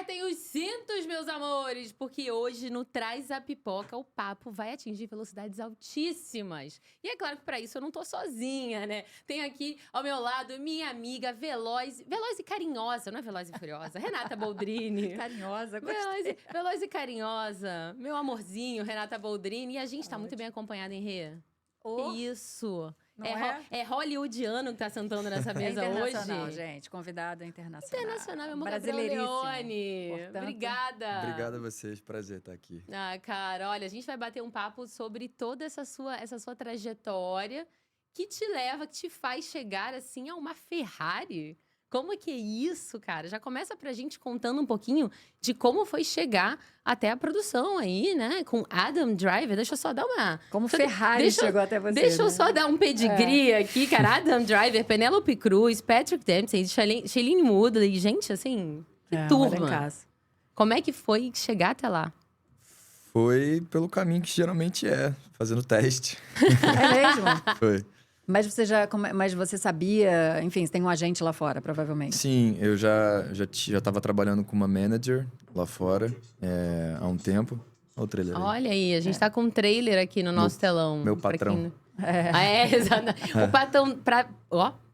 Apertem os cintos, meus amores, porque hoje no Traz a Pipoca o papo vai atingir velocidades altíssimas. E é claro que para isso eu não tô sozinha, né? Tem aqui ao meu lado minha amiga veloz e carinhosa, não é veloz e furiosa, Renata Boldrini. Carinhosa, gostei. Veloz e carinhosa, meu amorzinho, Renata Boldrini. E a gente tá muito bem acompanhada, hein, Rê? Oh, Que isso? não é? É hollywoodiano que tá sentando nessa mesa internacional, hoje? gente. Convidado internacional. Internacional, meu amor, Gabriel Leone. Portanto, Obrigada. Obrigado a vocês, prazer estar aqui. Ah, cara, olha, a gente vai bater um papo sobre toda essa sua trajetória que te leva, que te faz chegar, assim, a uma Ferrari. Como é que é isso, cara? Já começa pra gente contando um pouquinho de como foi chegar até a produção aí, né? Com Adam Driver. Deixa eu só dar uma... Como Ferrari chegou até você, Deixa eu né? só dar um pedigree aqui, cara. Adam Driver, Penélope Cruz, Patrick Dempsey, Shailene Woodley. Gente, assim, que turma. Como é que foi chegar até lá? Foi pelo caminho que geralmente é, fazendo teste. É mesmo? Foi. Mas você sabia, enfim, você tem um agente lá fora, provavelmente. Sim, eu já estava trabalhando com uma manager lá fora há um tempo. Olha o trailer aí. Olha aí, a gente tá com um trailer aqui no nosso telão. Meu patrão. Exato. O patrão,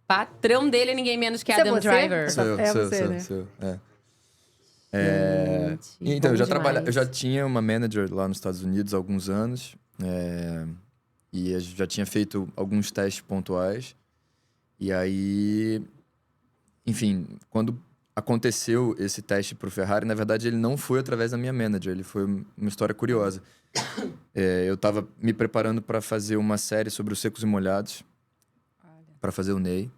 patrão dele é ninguém menos que Adam Driver. Sou eu. Então, eu já tinha uma manager lá nos Estados Unidos há alguns anos. E eu já tinha feito alguns testes pontuais. E aí, enfim, quando aconteceu esse teste pro Ferrari, na verdade ele não foi através da minha manager, ele foi uma história curiosa. Eu tava me preparando para fazer uma série sobre os secos e molhados, para fazer o Ney.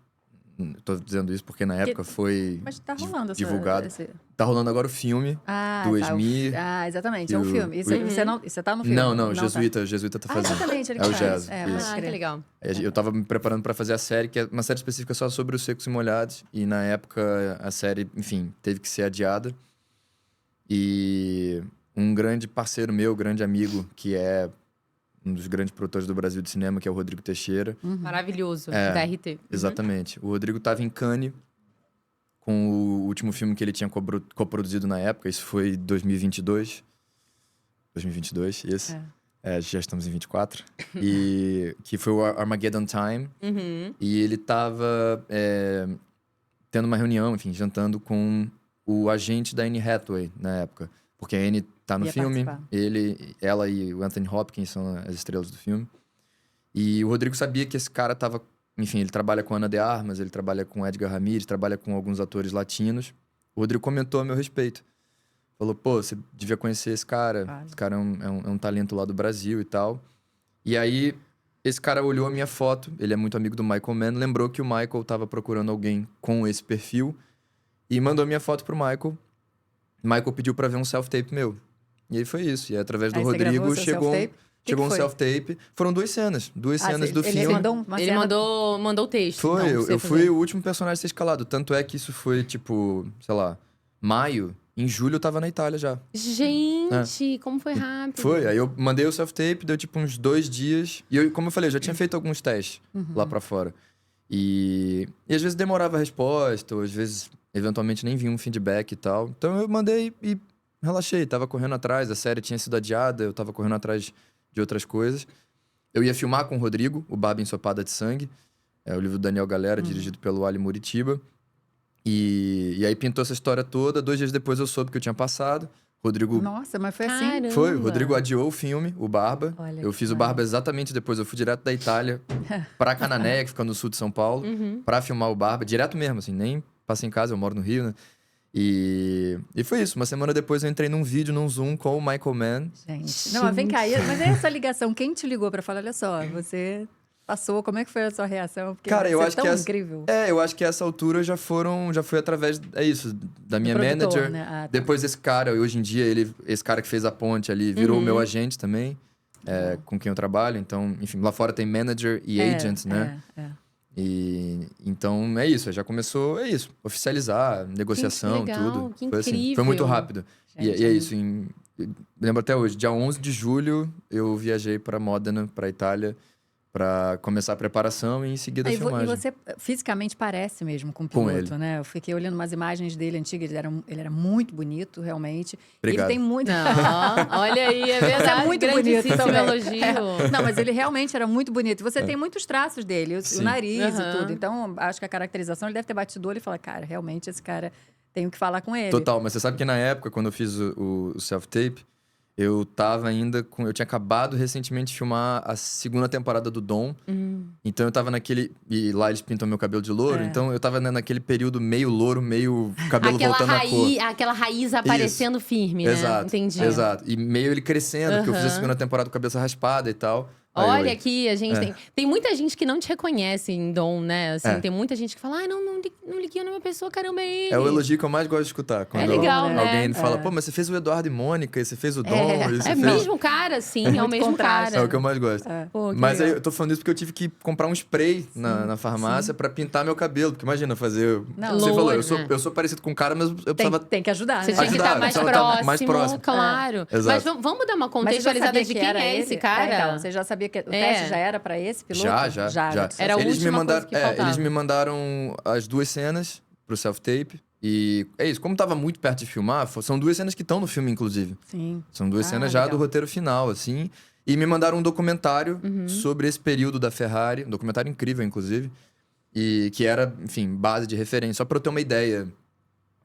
Tô dizendo isso porque na época foi Mas tá rolando divulgado. Tá rolando agora o filme do Esmi. Exatamente, é um filme. Você tá no filme? Não, Jesuíta tá fazendo. Exatamente, ele é o Jazz. Que legal. Eu tava me preparando para fazer a série, que é uma série específica só sobre os secos e molhados. E na época a série, enfim, teve que ser adiada. E um grande parceiro meu, grande amigo, que é um dos grandes produtores do Brasil de cinema, que é o Rodrigo Teixeira. Maravilhoso, da RT. Exatamente. O Rodrigo tava em Cannes com o último filme que ele tinha coproduzido na época. Isso foi 2022. 2022, isso. Já estamos em 24. E que foi o Armageddon Time. E ele tava tendo uma reunião, enfim, jantando com o agente da Anne Hathaway na época. Porque a Anne tá no filme, ela e o Anthony Hopkins são as estrelas do filme. E o Rodrigo sabia que esse cara tava... Enfim, ele trabalha com Ana de Armas, ele trabalha com Edgar Ramirez, trabalha com alguns atores latinos. O Rodrigo comentou a meu respeito. Falou, pô, você devia conhecer esse cara. Esse cara é um talento lá do Brasil e tal. E aí, esse cara olhou a minha foto, ele é muito amigo do Michael Mann, lembrou que o Michael tava procurando alguém com esse perfil e mandou minha foto pro Michael. Michael pediu pra ver um self-tape meu. E aí foi isso. E aí, através do Rodrigo, chegou um self-tape. Foram duas cenas do filme. Ele mandou o texto. Foi, eu fui o último personagem a ser escalado. Tanto é que isso foi, tipo, sei lá, maio. Em julho eu tava na Itália já. Gente, como foi rápido. Foi, aí eu mandei o self-tape, deu tipo uns 2 dias. E eu, como eu falei, eu já tinha feito alguns testes lá pra fora. E às vezes demorava a resposta, ou às vezes, eventualmente, nem vinha um feedback e tal. Então eu mandei e relaxei. Tava correndo atrás, a série tinha sido adiada, eu tava correndo atrás de outras coisas. Eu ia filmar com o Rodrigo, o Barba Ensopada de Sangue. É o livro do Daniel Galera, dirigido pelo Ali Muritiba. E aí pintou essa história toda. 2 dias depois eu soube que eu tinha passado. Rodrigo... Nossa, mas foi assim? Foi, o Rodrigo adiou o filme, o Barba. Olha, eu fiz o Barba exatamente depois. Eu fui direto da Itália pra Cananéia, que fica no sul de São Paulo, pra filmar o Barba. Direto mesmo, assim, nem passei em casa, eu moro no Rio, né? E foi isso. Uma semana depois eu entrei num vídeo, num Zoom com o Michael Mann. Gente, não, mas vem cá, mas essa ligação, quem te ligou pra falar, olha só, você passou, como é que foi a sua reação? Porque cara, eu acho tão que incrível. Eu acho que essa altura já foi através, da minha manager. Né? Depois desse cara, hoje em dia, esse cara que fez a ponte ali, virou o meu agente também, com quem eu trabalho. Então, enfim, lá fora tem manager e agent, né? E então é isso, já começou, oficializar, negociação, que legal, tudo. Que foi incrível. assim, foi muito rápido. Gente, e é isso, lembro até hoje, dia 11 de julho eu viajei para Modena, para Itália, Pra começar a preparação e em seguida a E filmagem. você fisicamente parece mesmo com o Com piloto, ele. né? Eu fiquei olhando umas imagens dele antigas, ele era muito bonito, realmente. Obrigado. Ele tem muito. Não, olha aí, é verdade. Você é muito bonito grandíssimo também. elogio. Não, mas ele realmente era muito bonito. Você tem muitos traços dele, o Sim. nariz e Aham. tudo. Então, acho que a caracterização, ele deve ter batido o olho e falar, cara, realmente esse cara, tenho que falar com ele. Total, mas você sabe que na época, quando eu fiz o self-tape, eu tava ainda com... Eu tinha acabado recentemente de filmar a segunda temporada do Dom. Então eu tava naquele... E lá eles pintam meu cabelo de louro. É. Então eu tava naquele período meio louro, meio cabelo voltando a cor. Aquela raiz aparecendo firme, né? Exato, Entendi. exato. E meio ele crescendo, porque eu fiz a Aham. segunda temporada com a cabeça raspada e tal. Aí Olha eu- aqui, a gente É. tem muita gente que não te reconhece em Dom, né? Assim, É. tem muita gente que fala, ai, não liguei na minha pessoa, caramba, é ele. É o elogio que eu mais gosto de escutar. Quando legal, né? alguém fala, É. pô, mas você fez o Eduardo e Mônica, e você fez o Dom, e você É fez... mesmo cara, sim, é o muito mesmo contraste. cara. É o que eu mais gosto. Pô, que Mas aí legal. eu tô falando isso porque eu tive que comprar um spray na farmácia pra pintar meu cabelo. Porque imagina fazer. Não, você falou, louro, né? eu sou parecido com um cara, mas eu Tem, precisava. tem que ajudar, Você né? tinha que Ajudar, estar mais precisava próximo, estar mais próximo. claro. Exato. Mas vamos dar uma Mas você já contextualizada sabia de que quem era é ele? esse cara? Então, você já sabia que o É. teste já era pra esse piloto? Já. Era a eles última me mandaram, coisa que faltava. eles me mandaram as 2 cenas pro self-tape. E é isso, como tava muito perto de filmar, são 2 cenas que estão no filme, inclusive. Sim. São 2 Ah, cenas já legal. do roteiro final, assim. E me mandaram um documentário Uhum. sobre esse período da Ferrari. Um documentário incrível, inclusive. E que era, enfim, base de referência. Só pra eu ter uma ideia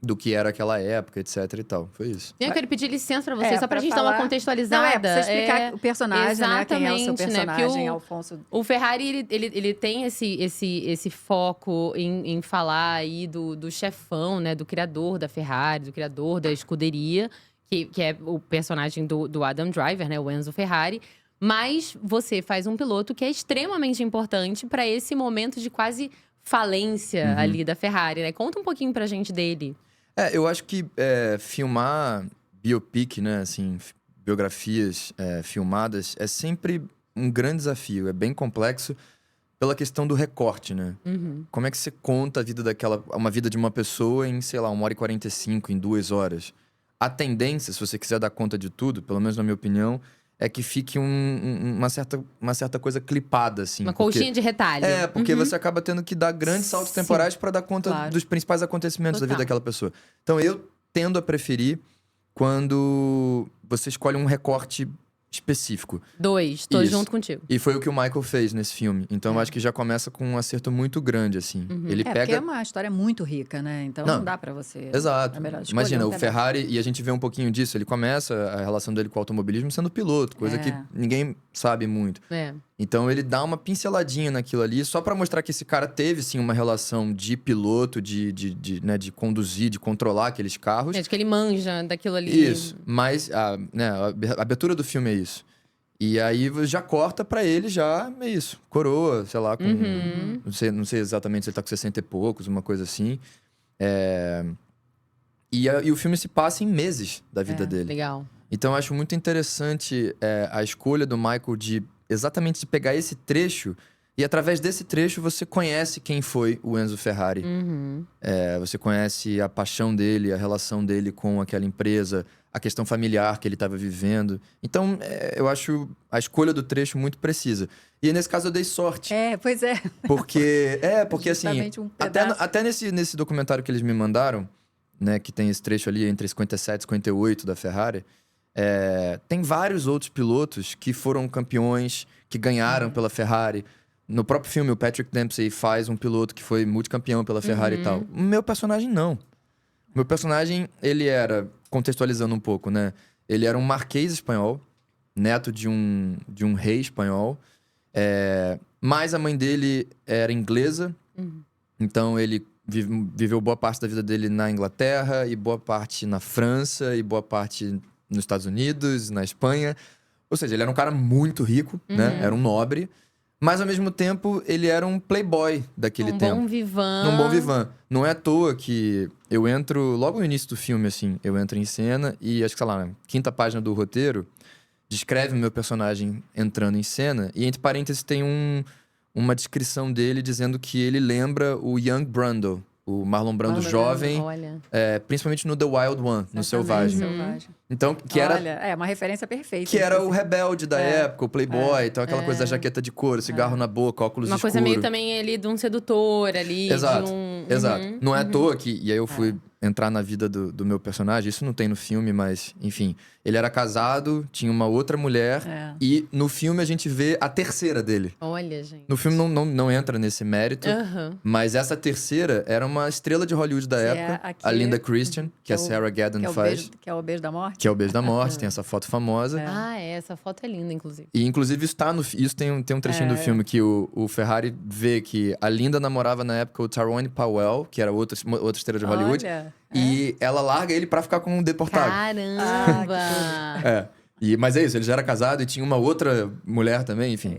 do que era aquela época, etc e tal. Foi isso. Eu quero pedir licença pra você, É, só pra pra gente dar uma falar- contextualizada. Não, pra você explicar É, o personagem, né? Quem é o seu exatamente, né? personagem, Porque Alfonso. O Ferrari, ele tem esse foco em falar aí do chefão, né? Do criador da Ferrari, do criador da escuderia, que é o personagem do Adam Driver, né? O Enzo Ferrari. Mas você faz um piloto que é extremamente importante para esse momento de quase falência ali da Ferrari, né? Conta um pouquinho pra gente dele. Eu acho que filmar biopic, né? Assim, biografias filmadas é sempre um grande desafio. É bem complexo pela questão do recorte, né? Como é que você conta a vida uma vida de uma pessoa em, sei lá, 1h45, em 2 horas? A tendência, se você quiser dar conta de tudo, pelo menos na minha opinião, é que fique uma certa coisa clipada, assim. Uma colchinha de retalho. Porque você acaba tendo que dar grandes saltos Sim. temporais para dar conta Claro. dos principais acontecimentos da vida Total. daquela pessoa. Então eu tendo a preferir quando você escolhe um recorte específico. 2, tô Isso. junto contigo. E foi o que o Michael fez nesse filme. Então eu acho que já começa com um acerto muito grande, assim. Ele Porque é pega. uma história muito rica, né? Então Não. não dá pra você. Exato. É melhor escolher Imagina, um o pedaço. Ferrari, e a gente vê um pouquinho disso, ele começa a relação dele com o automobilismo sendo piloto, coisa É. que ninguém sabe muito. É. Então ele dá uma pinceladinha naquilo ali, só pra mostrar que esse cara teve, sim, uma relação de piloto, de conduzir, de controlar aqueles carros. Acho que ele manja daquilo ali. Isso, mas a abertura do filme é isso. E aí já corta pra ele já, é isso, coroa, sei lá, com... Não sei exatamente se ele tá com 60 e poucos, uma coisa assim. E o filme se passa em meses da vida dele. Legal. Então eu acho muito interessante a escolha do Michael exatamente de pegar esse trecho e através desse trecho você conhece quem foi o Enzo Ferrari. Você conhece a paixão dele, a relação dele com aquela empresa, a questão familiar que ele estava vivendo. Então eu acho a escolha do trecho muito precisa. E nesse caso eu dei sorte. Pois é. Porque assim, Justamente um pedaço. até nesse documentário que eles me mandaram, né, que tem esse trecho ali entre 57 e 58 da Ferrari, tem vários outros pilotos que foram campeões, que ganharam pela Ferrari. No próprio filme, o Patrick Dempsey faz um piloto que foi multicampeão pela Ferrari e tal. O meu personagem, não. O meu personagem, ele era, contextualizando um pouco, né? Ele era um marquês espanhol, neto de um rei espanhol. Mas a mãe dele era inglesa. Então, ele viveu boa parte da vida dele na Inglaterra, e boa parte na França, e boa parte nos Estados Unidos, na Espanha. Ou seja, ele era um cara muito rico, né? Era um nobre. Mas, ao mesmo tempo, ele era um playboy daquele tempo. Bom vivan. Um bom vivan. Não é à toa que eu entro, logo no início do filme, assim, eu entro em cena e acho que, sei lá, na 5ª página do roteiro, descreve o meu personagem entrando em cena e, entre parênteses, tem uma descrição dele dizendo que ele lembra o Young Brundle, o Marlon Brando jovem, Olha. principalmente no The Wild One, no Exatamente, Selvagem. Selvagem. Então, que era... Olha, é uma referência perfeita. Que era o inclusive. rebelde da época, o playboy, então aquela coisa da É. jaqueta de couro, cigarro na boca, óculos Uma escuros. coisa meio também ali de um sedutor ali. Exato, de um... exato. Uhum, Não é à uhum. toa que... E aí eu fui entrar na vida do meu personagem. Isso não tem no filme, mas... Enfim, ele era casado, tinha uma outra mulher. É. E no filme a gente vê a terceira dele. Olha, gente. No filme não entra nesse mérito. Aham. Mas essa terceira era uma estrela de Hollywood da Que é época. aqui- A Linda Christian, que a que é o- Sarah Gadon Que é, faz. que é o beijo da morte. Que é o Beijo da Morte, tem essa foto famosa. Ah, essa foto é linda, inclusive. E, inclusive, isso tem um trechinho do filme que o Ferrari vê que a Linda namorava na época o Tyrone Powell, que era outra estrela de Hollywood. Olha, E ela larga ele pra ficar com um deportado. Caramba! Mas é isso, ele já era casado e tinha uma outra mulher também, enfim.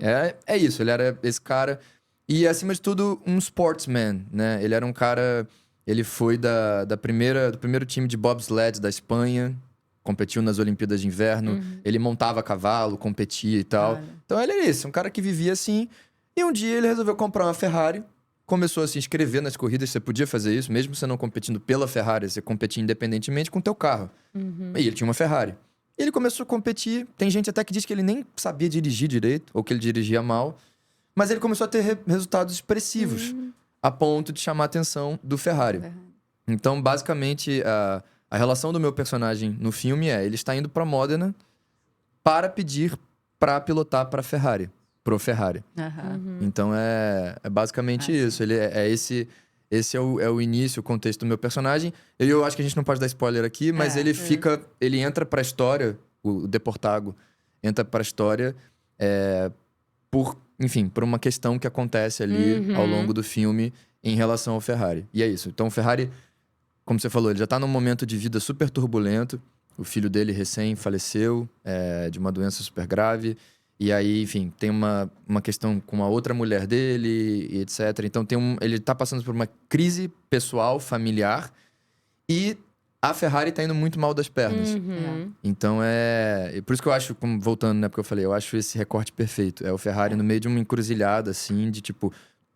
É isso, ele era esse cara. E, acima de tudo, um sportsman, né? Ele era um cara... Ele foi do primeiro time de bobsled da Espanha. Competiu nas Olimpíadas de Inverno. Ele montava cavalo, competia e tal. Olha. Então ele era esse, um cara que vivia assim. E um dia ele resolveu comprar uma Ferrari. Começou a se inscrever nas corridas. Você podia fazer isso, mesmo você não competindo pela Ferrari. Você competia independentemente com o teu carro. E ele tinha uma Ferrari. E ele começou a competir. Tem gente até que diz que ele nem sabia dirigir direito. Ou que ele dirigia mal. Mas ele começou a ter resultados expressivos. A ponto de chamar a atenção do Ferrari. Então, basicamente, a relação do meu personagem no filme ele está indo para Modena para pedir para pilotar para Ferrari, pro Ferrari. Aham. Então é basicamente isso. Ele esse é o início, o contexto do meu personagem. Eu acho que a gente não pode dar spoiler aqui, mas ele entra para a história, o Deportago entra para a história por uma questão que acontece ali ao longo do filme em relação ao Ferrari. E é isso. Então o Ferrari, como você falou, ele já tá num momento de vida super turbulento. O filho dele recém faleceu de uma doença super grave. E aí, enfim, tem uma questão com a outra mulher dele e etc. Então ele tá passando por uma crise pessoal, familiar. E a Ferrari tá indo muito mal das pernas. Então por isso que eu acho, voltando, né, porque eu falei, eu acho esse recorte perfeito. É o Ferrari no meio de uma encruzilhada, assim, de tipo,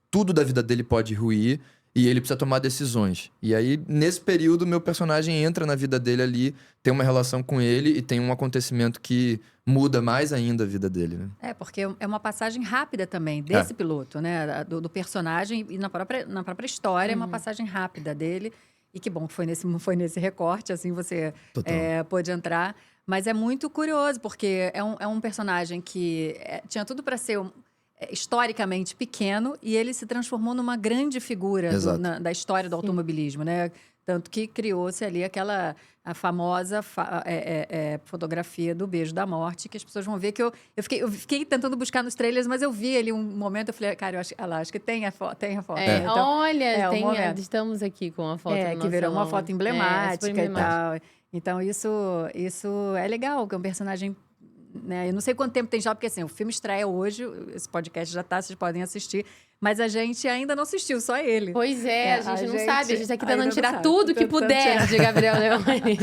tudo da vida dele pode ruir e ele precisa tomar decisões. E aí, nesse período, meu personagem entra na vida dele ali, tem uma relação com ele e tem um acontecimento que muda mais ainda a vida dele, né? Porque é uma passagem rápida também desse piloto, né? Do personagem e na própria história, é uma passagem rápida dele. E que bom que foi nesse recorte, assim você pôde entrar. Mas é muito curioso, porque é um personagem que tinha tudo para ser historicamente pequeno e ele se transformou numa grande figura da história do automobilismo, né? Tanto que criou-se ali a famosa fotografia do Beijo da Morte, que as pessoas vão ver que eu fiquei tentando buscar nos trailers, mas eu vi ali um momento, eu falei, cara, acho que tem a foto. Então, olha, um momento. Estamos aqui com a foto do nosso que virou uma salão. foto emblemática super e tal. Então, isso é legal, que é um personagem... Né? Eu não sei quanto tempo tem já, porque assim, o filme estreia hoje, esse podcast já tá, vocês podem assistir, mas a gente ainda não assistiu, só ele. Pois a gente não sabe, a gente tá aqui tentando ainda tirar não tudo sabe. que puder de Gabriel Leone.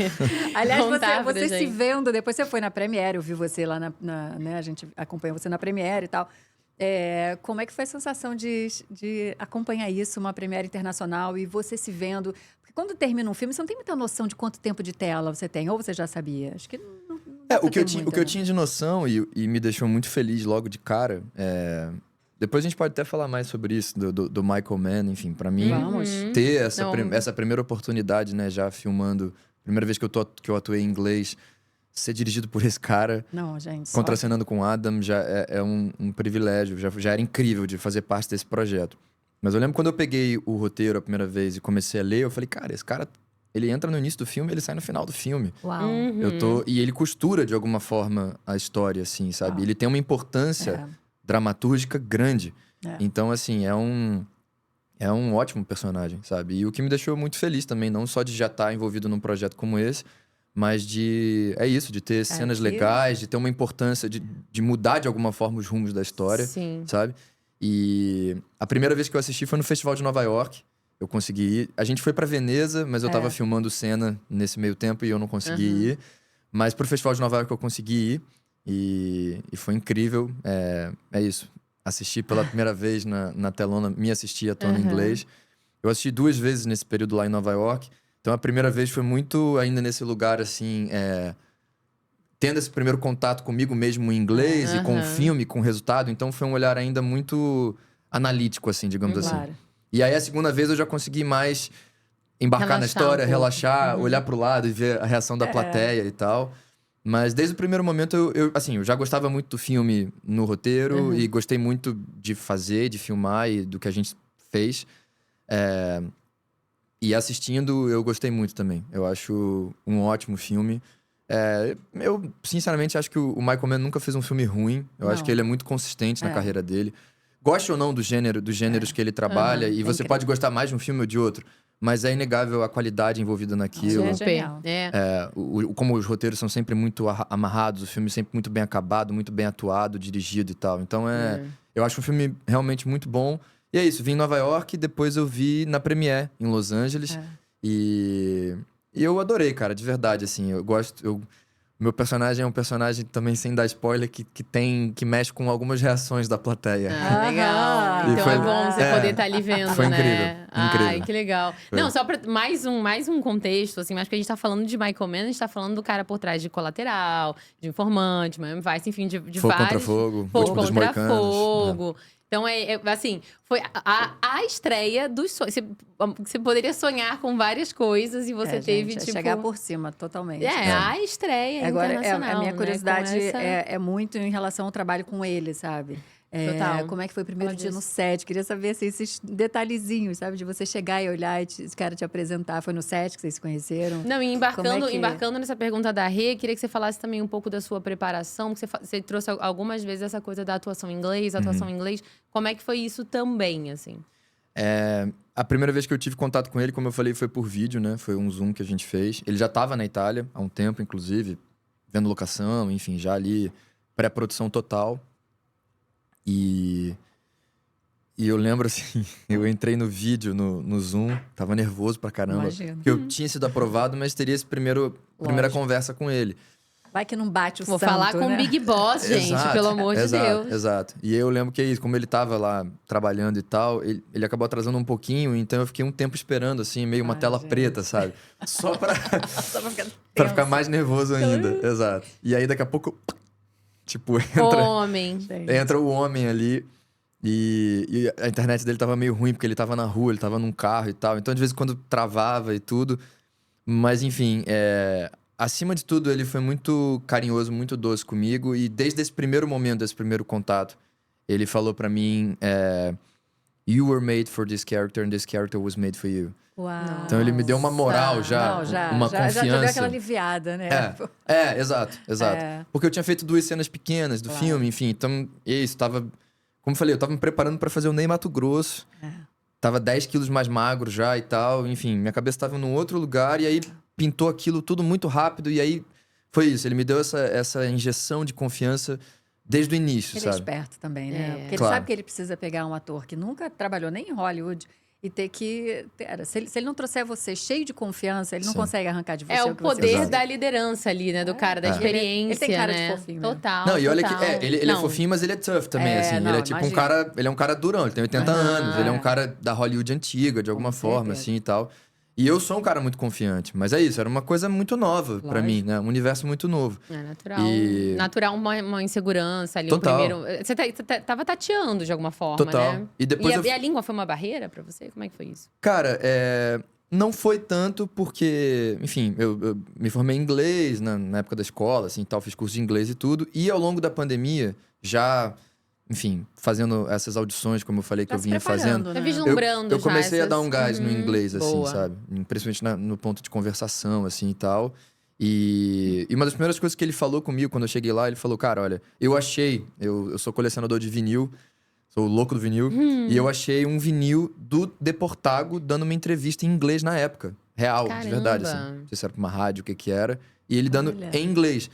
Aliás, Contar pra você se gente. vendo, depois você foi na Premiere, eu vi você lá né? A gente acompanhou você na Premiere e tal. Como é que foi a sensação de acompanhar isso, uma Premiere internacional, e você se vendo? Porque quando termina um filme, você não tem muita noção de quanto tempo de tela você tem, ou você já sabia? Acho que não O que eu tinha de noção e me deixou muito feliz logo de cara. Depois a gente pode até falar mais sobre isso, do Michael Mann, enfim, pra mim, Vamos. ter essa primeira oportunidade, né, já filmando, primeira vez que eu atuei em inglês, ser dirigido por esse cara, Não, gente. contracenando com o Adam, já é um privilégio, já era incrível de fazer parte desse projeto. Mas eu lembro quando eu peguei o roteiro a primeira vez e comecei a ler, eu falei, cara, esse cara, ele entra no início do filme, ele sai no final do filme. Uau. E ele costura, de alguma forma, a história, assim, sabe? Ele tem uma importância dramatúrgica grande. Então, assim, é um ótimo personagem, sabe? E o que me deixou muito feliz também, não só de já estar envolvido num projeto como esse, mas de ter cenas legais, de ter uma importância, de mudar de alguma forma os rumos da história, Sim. sabe? E a primeira vez que eu assisti foi no Festival de Nova York. Eu consegui ir. A gente foi pra Veneza, mas eu tava filmando cena nesse meio tempo e eu não consegui ir. Mas pro Festival de Nova York eu consegui ir. E foi incrível. É isso. Assisti pela primeira vez na telona, me assisti atuando em inglês. Eu assisti 2 vezes nesse período lá em Nova York. Então, a primeira vez foi muito ainda nesse lugar, assim... tendo esse primeiro contato comigo mesmo em inglês e com o filme, com o resultado. Então, foi um olhar ainda muito analítico, assim, digamos assim. Claro. E aí, a segunda vez, eu já consegui mais embarcar na história, relaxar, olhar pro lado e ver a reação da plateia e tal. Mas desde o primeiro momento, eu já gostava muito do filme no roteiro e gostei muito de fazer, de filmar e do que a gente fez. E assistindo, eu gostei muito também. Eu acho um ótimo filme. Eu, sinceramente, acho que o Michael Mann nunca fez um filme ruim. Eu acho que ele é muito consistente na carreira dele. Goste ou não dos gêneros que ele trabalha, e você pode gostar mais de um filme ou de outro, mas é inegável a qualidade envolvida naquilo. É genial. Como os roteiros são sempre muito amarrados, o filme sempre muito bem acabado, muito bem atuado, dirigido e tal. Então, eu acho um filme realmente muito bom. E é isso, vim em Nova York, depois eu vi na Premiere, em Los Angeles. E eu adorei, cara, de verdade, assim. Eu gosto... Meu personagem é um personagem também, sem dar spoiler, que mexe com algumas reações da plateia. Legal. Então é bom você poder estar ali vendo, foi né? Incrível. Ai, que legal. Foi. Não, só pra mais um contexto, assim, mas que a gente tá falando de Michael Mann, a gente tá falando do cara por trás de Colateral, de Informante, Miami Vice, enfim, de Fogo vários... contra Fogo. Fogo Último dos contra Moicanos. Fogo. Então, assim, foi a estreia dos sonhos. Você poderia sonhar com várias coisas e você teve, gente, tipo... chegar por cima, totalmente. a estreia Agora, internacional, a minha né? curiosidade Com essa... é muito em relação ao trabalho com ele, sabe? Total. Como é que foi o primeiro Fala dia no disso. set? Queria saber assim, esses detalhezinhos, sabe? De você chegar e olhar e esse cara te apresentar. Foi no set que vocês se conheceram? Não, e Como é que- embarcando nessa pergunta da Rê, queria que você falasse também um pouco da sua preparação, que você trouxe algumas vezes essa coisa da atuação em inglês, Como é que foi isso também, assim? A primeira vez que eu tive contato com ele, como eu falei, foi por vídeo, né? Foi um Zoom que a gente fez. Ele já estava na Itália há um tempo, inclusive, vendo locação, enfim, já ali, pré-produção total. E eu lembro, assim, eu entrei no vídeo, no Zoom, tava nervoso pra caramba. Imagino. Porque eu tinha sido aprovado, mas teria essa primeira conversa com ele. Vai que não bate o Vou santo, falar com o né? Big Boss, gente, Exato, pelo amor de Deus. Exato. E eu lembro que é isso, como ele tava lá trabalhando e tal, ele acabou atrasando um pouquinho, então eu fiquei um tempo esperando, assim, meio uma tela preta, sabe? Só pra pra ficar mais nervoso ainda. Exato. E aí, daqui a pouco, tipo, entra o homem ali. E a internet dele tava meio ruim, porque ele tava na rua, ele tava num carro e tal. Então, de vez em quando, travava e tudo. Mas, enfim, acima de tudo, ele foi muito carinhoso, muito doce comigo. E desde esse primeiro momento, desse primeiro contato, ele falou pra mim... You were made for this character and this character was made for you. Uau. Então, ele me deu uma moral já, uma confiança. Já deu aquela aliviada, né? Exato. Porque eu tinha feito 2 cenas pequenas do filme, enfim. Então, isso, tava... Como eu falei, eu tava me preparando pra fazer o Ney Mato Grosso. Tava 10 quilos mais magro já e tal. Enfim, minha cabeça tava num outro lugar. E aí, pintou aquilo tudo muito rápido. E aí, foi isso. Ele me deu essa injeção de confiança desde o início, Ele sabe? é esperto também, né? Porque ele Claro. sabe que ele precisa pegar um ator que nunca trabalhou nem em Hollywood e ter que... Se ele não trouxer você cheio de confiança, ele não Sim. consegue arrancar de você É o que você poder precisa. da liderança ali, né? Do cara, da experiência, Ele tem cara de né? fofinho, né? Total, Não, e olha total. que ele é fofinho, mas ele é tough também, assim. não, Ele é tipo imagina. ele é um cara durão, ele tem 80 anos, ele é um cara da Hollywood antiga, de alguma forma, certeza. assim, e tal. E eu sou um cara muito confiante, mas é isso, era uma coisa muito nova pra mim, né? Um universo muito novo. É natural. E- Natural uma insegurança ali, Total. o primeiro... Você tava tateando de alguma forma, Total. né? E depois e a língua foi uma barreira pra você? Como é que foi isso? Cara, não foi tanto porque, enfim, eu me formei em inglês na época da escola, assim, tal, fiz curso de inglês e tudo. E ao longo da pandemia, já, enfim, fazendo essas audições, como eu falei que eu vinha fazendo. Tá Né? vislumbrando Eu comecei já a dar um gás no inglês, assim, boa. sabe? Principalmente no ponto de conversação, assim, e tal. E uma das primeiras coisas que ele falou comigo quando eu cheguei lá, ele falou, cara, olha, eu sou colecionador de vinil, sou louco do vinil, e eu achei um vinil do Deportago dando uma entrevista em inglês na época. Real, de verdade, assim. Caramba. Não sei se era pra uma rádio, o que era. E ele dando Olha. em inglês.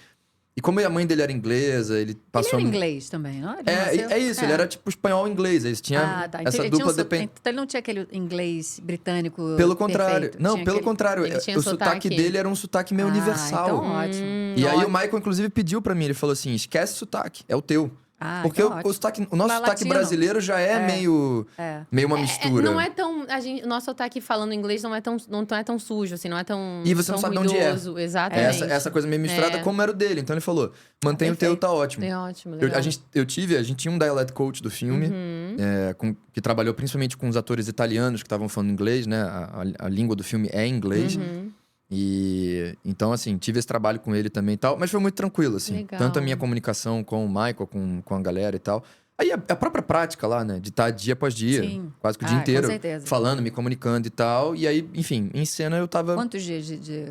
E como a mãe dele era inglesa, ele passou... Ele era inglês também, não? Ele nasceu- É isso, ele era tipo espanhol-inglês. Eles tinham Então essa ele tinha dupla então ele não tinha aquele inglês britânico Pelo contrário. perfeito. Não, Tinha pelo aquele- contrário. Ele tinha O sotaque sotaque. dele era um sotaque meio universal. Então ótimo. E aí o Michael, inclusive, pediu pra mim. Ele falou assim, esquece o sotaque, é o teu. Porque que o nosso sotaque latino. brasileiro já é meio uma mistura. Não é tão... O nosso sotaque falando inglês não é tão sujo, assim. Não é tão E você não sabe de onde é. Exatamente. Essa coisa meio misturada, como era o dele. Então ele falou, mantém o teu, tá ótimo. É ótimo, legal. A gente tinha um dialect coach do filme, que trabalhou principalmente com os atores italianos que estavam falando inglês, né? A língua do filme é inglês. E então, assim, tive esse trabalho com ele também e tal, mas foi muito tranquilo, assim. Legal. Tanto a minha comunicação com o Michael, com a galera e tal. Aí a própria prática lá, né? De estar dia após dia, quase que o dia inteiro, falando, me comunicando e tal. E aí, enfim, em cena eu tava. Quantos dias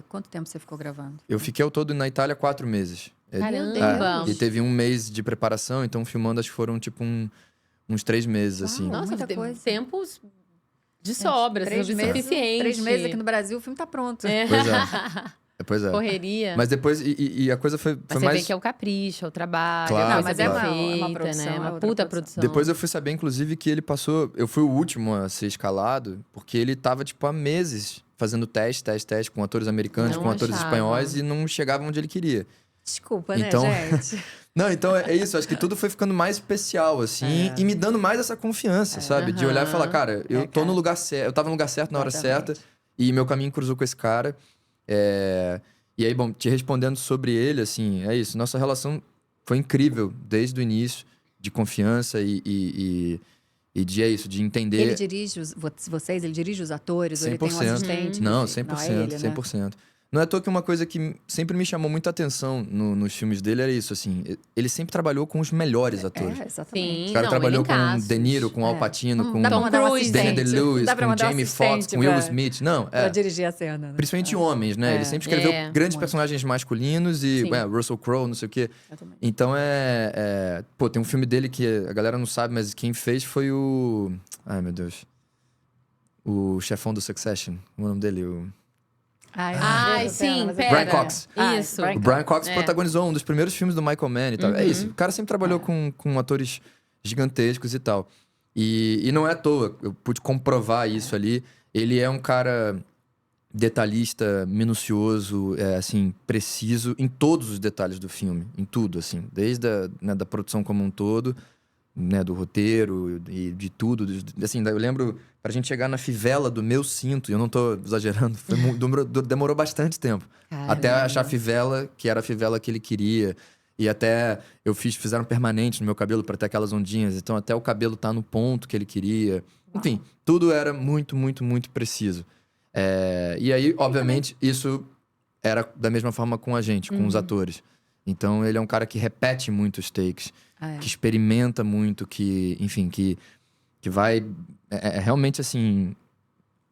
quanto tempo você ficou gravando? Eu fiquei ao todo na Itália 4 meses. Caramba! E teve um mês de preparação, então filmando acho que foram tipo uns 3 meses, assim. Nossa, muita teve coisa. tempos de sobra, 3 meses, suficiente. 3 meses aqui no Brasil, o filme tá pronto. Pois é. Correria. Mas depois, e a coisa foi Mas você mais... vê que é o capricho, é o trabalho, Claro, a coisa mas bem é feita, uma produção, né? é Uma outra puta produção. produção. Depois eu fui saber, inclusive, que ele passou... Eu fui o último a ser escalado, porque ele tava, tipo, há meses fazendo teste com atores americanos, Não com atores achava. espanhóis, e não chegava onde ele queria. Desculpa, Então- né, gente? Não, então é isso. Acho que tudo foi ficando mais especial, assim. E me dando mais essa confiança, sabe? De olhar e falar, cara, eu tô no lugar certo. Eu tava no lugar certo na hora certa. E meu caminho cruzou com esse cara. E aí, bom, te respondendo sobre ele, assim, é isso. Nossa relação foi incrível desde o início. De confiança e de, é isso, de entender... Ele dirige vocês? Ele dirige os atores? Ou ele tem um 100%. assistente? Não, enfim? 100%, Não, é ele, né? 100%. Não é à toa que uma coisa que sempre me chamou muita atenção nos filmes dele era isso, assim. Ele sempre trabalhou com os melhores atores. Exatamente. O cara trabalhou com elencaços. De Niro, com Al Pacino, com Dá pra mandar um Cruise, Daniel assistente. Day-Lewis, Dá pra com mandar um Jamie Foxx, assistente com Will pra- Smith. Não, Pra dirigir a cena, né? principalmente homens, né? Ele sempre escreveu grandes muito. personagens masculinos e Sim. Russell Crowe, não sei o quê. Exatamente. Então Pô, tem um filme dele que a galera não sabe, mas quem fez foi o... Ai, meu Deus. O chefão do Succession. O nome dele, Ai, sim, pera. Brian Cox. Isso. O Brian Cox protagonizou um dos primeiros filmes do Michael Mann e tal. É isso. O cara sempre trabalhou com atores gigantescos e tal. E não é à toa. Eu pude comprovar isso ali. Ele é um cara detalhista, minucioso, assim, preciso em todos os detalhes do filme. Em tudo, assim. Desde da produção como um todo, né, do roteiro e de tudo. Assim, eu lembro, pra gente chegar na fivela do meu cinto, e eu não tô exagerando, demorou bastante tempo. Caramba. Até achar a fivela, que era a fivela que ele queria. E até fizeram permanente no meu cabelo pra ter aquelas ondinhas. Então até o cabelo tá no ponto que ele queria. Enfim, tudo era muito, muito, muito preciso. E aí, obviamente, isso era da mesma forma com a gente, com os atores. Então ele é um cara que repete muito os takes. Que experimenta muito, que, enfim, que vai realmente, assim,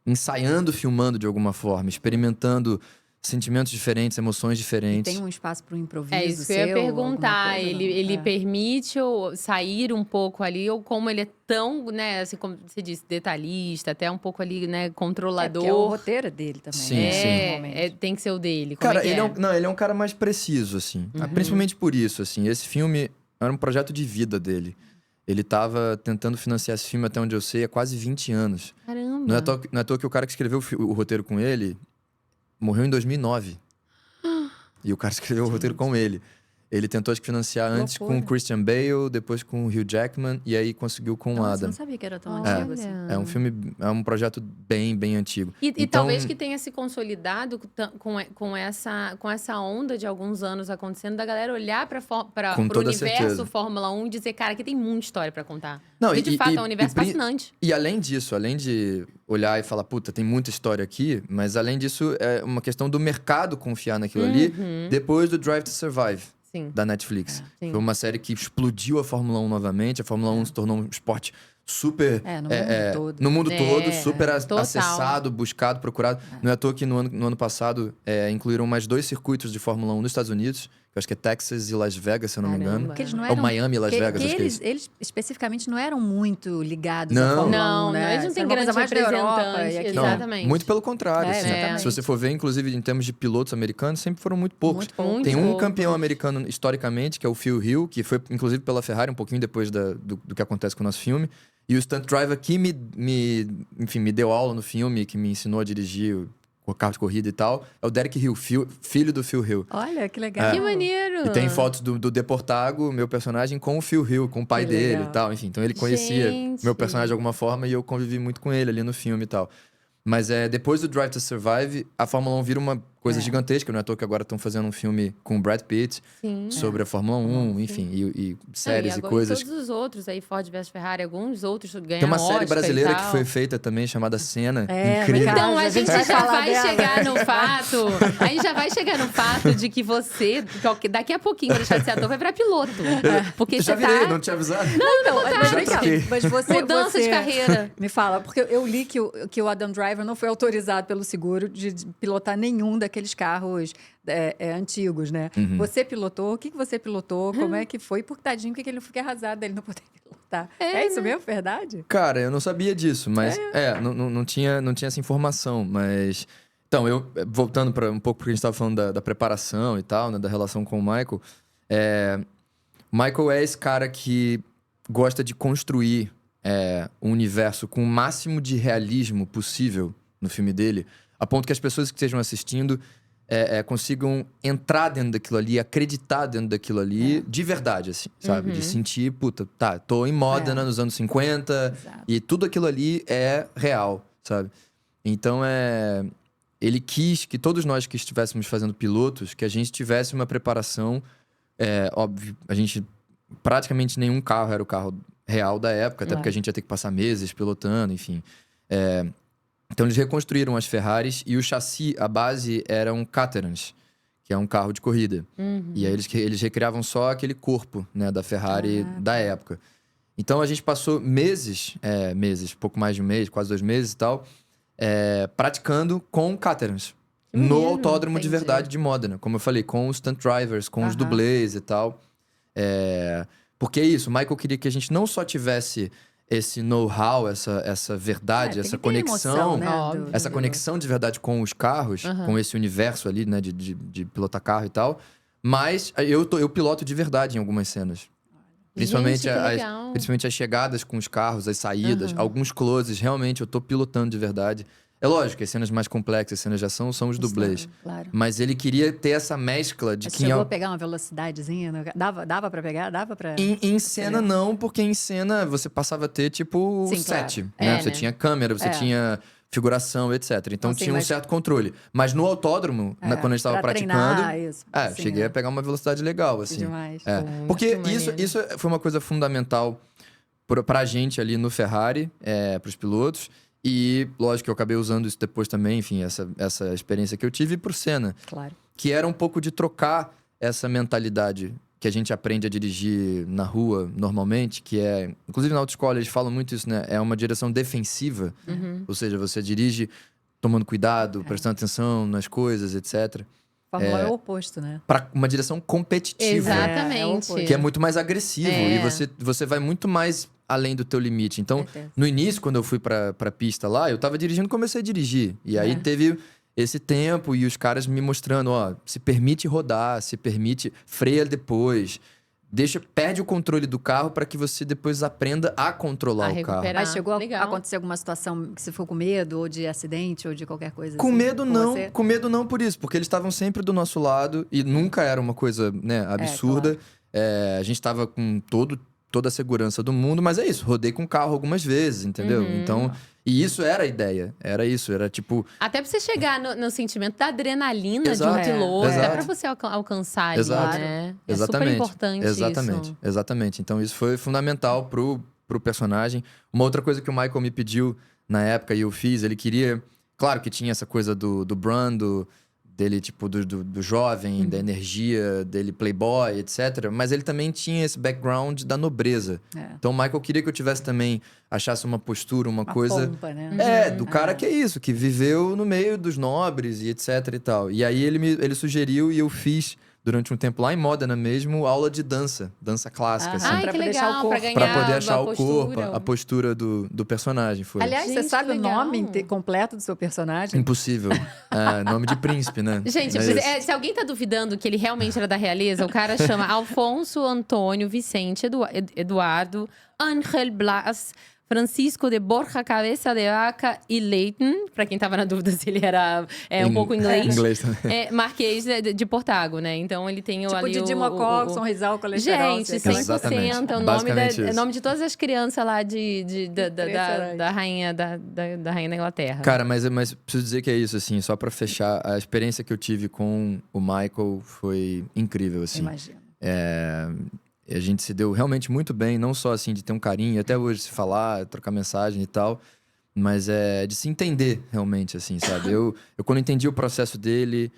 ensaiando, filmando de alguma forma, experimentando sentimentos diferentes, emoções E diferentes. tem um espaço para o improviso. É isso que eu ia seu, perguntar. alguma coisa, Ele não? permite ou sair um pouco ali, ou como ele é tão, né, assim, como você disse, detalhista, até um pouco ali, né, controlador. Porque o roteiro é dele também. Sim, né? Normalmente. tem que ser o dele. Como Cara, é que ele é um cara mais preciso, assim. Principalmente por isso, assim. Esse filme era um projeto de vida dele. Ele tava tentando financiar esse filme, até onde eu sei, há quase 20 anos. Caramba. Não é à toa que o cara que escreveu o roteiro com ele morreu em 2009. E o cara escreveu o roteiro com ele. Ele tentou, acho que, financiar antes com o Christian Bale, depois com o Hugh Jackman, e aí conseguiu com o Nossa, eu Adam. não sabia que era tão Olha. antigo assim. É um filme, é um projeto bem, bem antigo. E Então, talvez que tenha se consolidado com essa onda de alguns anos acontecendo, da galera olhar para Com o toda universo certeza. Fórmula 1 e dizer, cara, aqui tem muita história para contar. Não, Porque, de fato, é um universo fascinante. E além disso, além de olhar e falar, puta, tem muita história aqui, mas além disso, é uma questão do mercado confiar naquilo ali, depois do Drive to Survive. Sim. Da Netflix. Sim. Foi uma série que explodiu a Fórmula 1 novamente. A Fórmula 1 se tornou um esporte super... No mundo todo. No mundo todo, super total. acessado, buscado, procurado. Não é à toa que no ano passado incluíram mais 2 circuitos de Fórmula 1 nos Estados Unidos. Que eu acho que é Texas e Las Vegas, se eu não me engano. Porque eles não Ou eram, Miami e Las Vegas, acho que é isso. eles especificamente não eram muito ligados Não. à Fórmula 1, Não, né? eles não têm Era uma coisa grande mais da Europa, representante. e aqui- Não, Exatamente. muito pelo contrário. assim. exatamente. Se você for ver, inclusive, em termos de pilotos americanos, sempre foram muito poucos. Muito pouco. Tem um poucos. campeão americano, historicamente, que é o Phil Hill, que foi, inclusive, pela Ferrari, um pouquinho depois do que acontece com o nosso filme. E o stunt driver que me deu aula no filme, que me ensinou a dirigir carro de corrida e tal, é o Derek Hill, filho do Phil Hill. Olha, que legal. Que maneiro! E tem fotos do Deportago, meu personagem, com o Phil Hill, com o pai Que dele legal. e tal. Enfim, então ele conhecia Gente. meu personagem de alguma forma e eu convivi muito com ele ali no filme e tal. Mas depois do Drive to Survive, a Fórmula 1 vira uma coisa gigantesca. Não é à toa que agora estão fazendo um filme com o Brad Pitt Sim. sobre a Fórmula 1, enfim, e séries e agora coisas. Todos os outros aí, Ford vs Ferrari, alguns outros ganharam Tem uma série Oscar brasileira e que tal. foi feita também, chamada Cena. É, Incrível. verdade. Então, a A gente gente vai já falar vai dela. chegar no fato. A gente já vai chegar no fato de que você, daqui a pouquinho, pra deixar de ser ator, vai pra piloto. Porque Já você virei, tá. não tinha avisado. Então, mas Já vem cá, troquei. mas você... Mudança de carreira. Me fala, porque eu li que o Adam Driver não foi autorizado pelo seguro de pilotar nenhum daqueles carros antigos, né? Uhum. Você pilotou? O que você pilotou? Como é que foi? Por tadinho, que ele não fica arrasado dele não poder pilotar. É isso mesmo? Verdade? Cara, eu não sabia disso, mas não tinha essa informação, mas... Então, voltando um pouco porque a gente estava falando da preparação e tal, né, da relação com o Michael, Michael é esse cara que gosta de construir um universo com o máximo de realismo possível no filme dele, a ponto que as pessoas que estejam assistindo consigam entrar dentro daquilo ali, acreditar dentro daquilo ali, de verdade, assim, sabe? De sentir, puta, tô em Modena nos anos 50, Exato. e tudo aquilo ali é real, sabe? Então, ele quis que todos nós que estivéssemos fazendo pilotos, que a gente tivesse uma preparação, óbvio, a gente, praticamente nenhum carro era o carro real da época, até porque a gente ia ter que passar meses pilotando, enfim. Então, eles reconstruíram as Ferraris e o chassi, a base, era um Caterham, que é um carro de corrida. E aí, eles recriavam só aquele corpo, né, da Ferrari da época. Então, a gente passou meses, pouco mais de um mês, quase 2 meses e tal, praticando com Caterhams. No maneiro, autódromo de entendi. verdade de Modena. Como eu falei, com os stunt drivers, com os dublês e tal. Porque é isso, o Michael queria que a gente não só tivesse esse know-how, essa verdade, Tem essa que ter emoção, conexão, né, Óbvio. essa conexão de verdade com os carros, com esse universo ali, né, de pilotar carro e tal. Mas eu piloto de verdade em algumas cenas. Principalmente, Gente, que legal. principalmente as chegadas com os carros, as saídas, alguns closes, realmente eu tô pilotando de verdade. É lógico que as cenas mais complexas, as cenas de ação, são os dublês. Claro. Mas ele queria ter essa mescla de Mas que... chegou a pegar uma velocidadezinha? Dava pra pegar? Dava pra... Em cena não, porque em cena você passava a ter tipo Sim, set, claro. né? Você né? tinha câmera, você tinha figuração, etc. Então Não, sim, tinha um mas- certo controle. Mas no autódromo, quando a gente tava pra praticando... treinar, isso. Sim, cheguei a pegar uma velocidade legal, assim. Demais. Muito Porque maneiro. isso foi uma coisa fundamental pra gente ali no Ferrari, pros pilotos. E, lógico, que eu acabei usando isso depois também, enfim, essa experiência que eu tive pro Senna. Claro. Que era um pouco de trocar essa mentalidade que a gente aprende a dirigir na rua, normalmente, que é... Inclusive, na autoescola, eles falam muito isso, né? É uma direção defensiva. Ou seja, você dirige tomando cuidado, prestando atenção nas coisas, etc. Fórmula é o oposto, né? Para uma direção competitiva. Exatamente. É o oposto. Que é muito mais agressivo. É. E você vai muito mais além do teu limite. Então, Certeza. no início, quando eu fui pra pista lá, eu tava dirigindo e comecei a dirigir. E aí teve esse tempo e os caras me mostrando, ó, se permite rodar, se permite, freia depois. Perde o controle do carro para que você depois aprenda a controlar o carro. recuperar. Mas chegou a Legal. acontecer alguma situação que você ficou com medo, ou de acidente, ou de qualquer coisa Com assim? medo não, você? com medo não por isso, porque eles estavam sempre do nosso lado e nunca era uma coisa, né, absurda. A gente tava com toda a segurança do mundo, mas é isso, rodei com o carro algumas vezes, entendeu? Então, e isso era a ideia, era tipo... Até pra você chegar no sentimento da adrenalina Exato. de um piloto, até Exato. pra você alcançar ali, Exato. né? É Exatamente. super importante isso. Exatamente. Então isso foi fundamental pro personagem. Uma outra coisa que o Michael me pediu na época e eu fiz, ele queria... Claro que tinha essa coisa do brand, dele, tipo, do jovem, da energia, dele playboy, etc. Mas ele também tinha esse background da nobreza. Então o Michael queria que eu tivesse também, achasse uma postura, uma coisa... pompa, né? do cara que é isso, que viveu no meio dos nobres e etc e tal. E aí ele sugeriu e eu fiz, durante um tempo lá em Modena mesmo, aula de dança clássica, assim. Ai, Pra que poder achar o legal, corpo. pra ganhar Pra poder achar a o corpo, postura. a postura do personagem. Foi Aliás, Gente, você sabe que o legal. nome completo do seu personagem? impossível. Nome de príncipe, né? Gente, É isso. se alguém tá duvidando que ele realmente era da realeza, o cara chama Alfonso Antônio Vicente Eduardo Ángel Blas, Francisco de Borja Cabeça de Vaca e Leighton, pra quem tava na dúvida se ele era um pouco inglês. Inglês também. Marquês de Portago, né? Então ele tem Tipo ali Didi Mocó, Sonrisal, Colesterol. Gente, assim. 100%. Exatamente. É o nome de todas as crianças lá da rainha da rainha da Inglaterra. Cara, mas preciso dizer que é isso, assim, só pra fechar, a experiência que eu tive com o Michael foi incrível, assim. Imagino. A gente se deu realmente muito bem, não só assim de ter um carinho, até hoje se falar, trocar mensagem e tal, mas de se entender realmente, assim, sabe? Eu quando entendi o processo dele,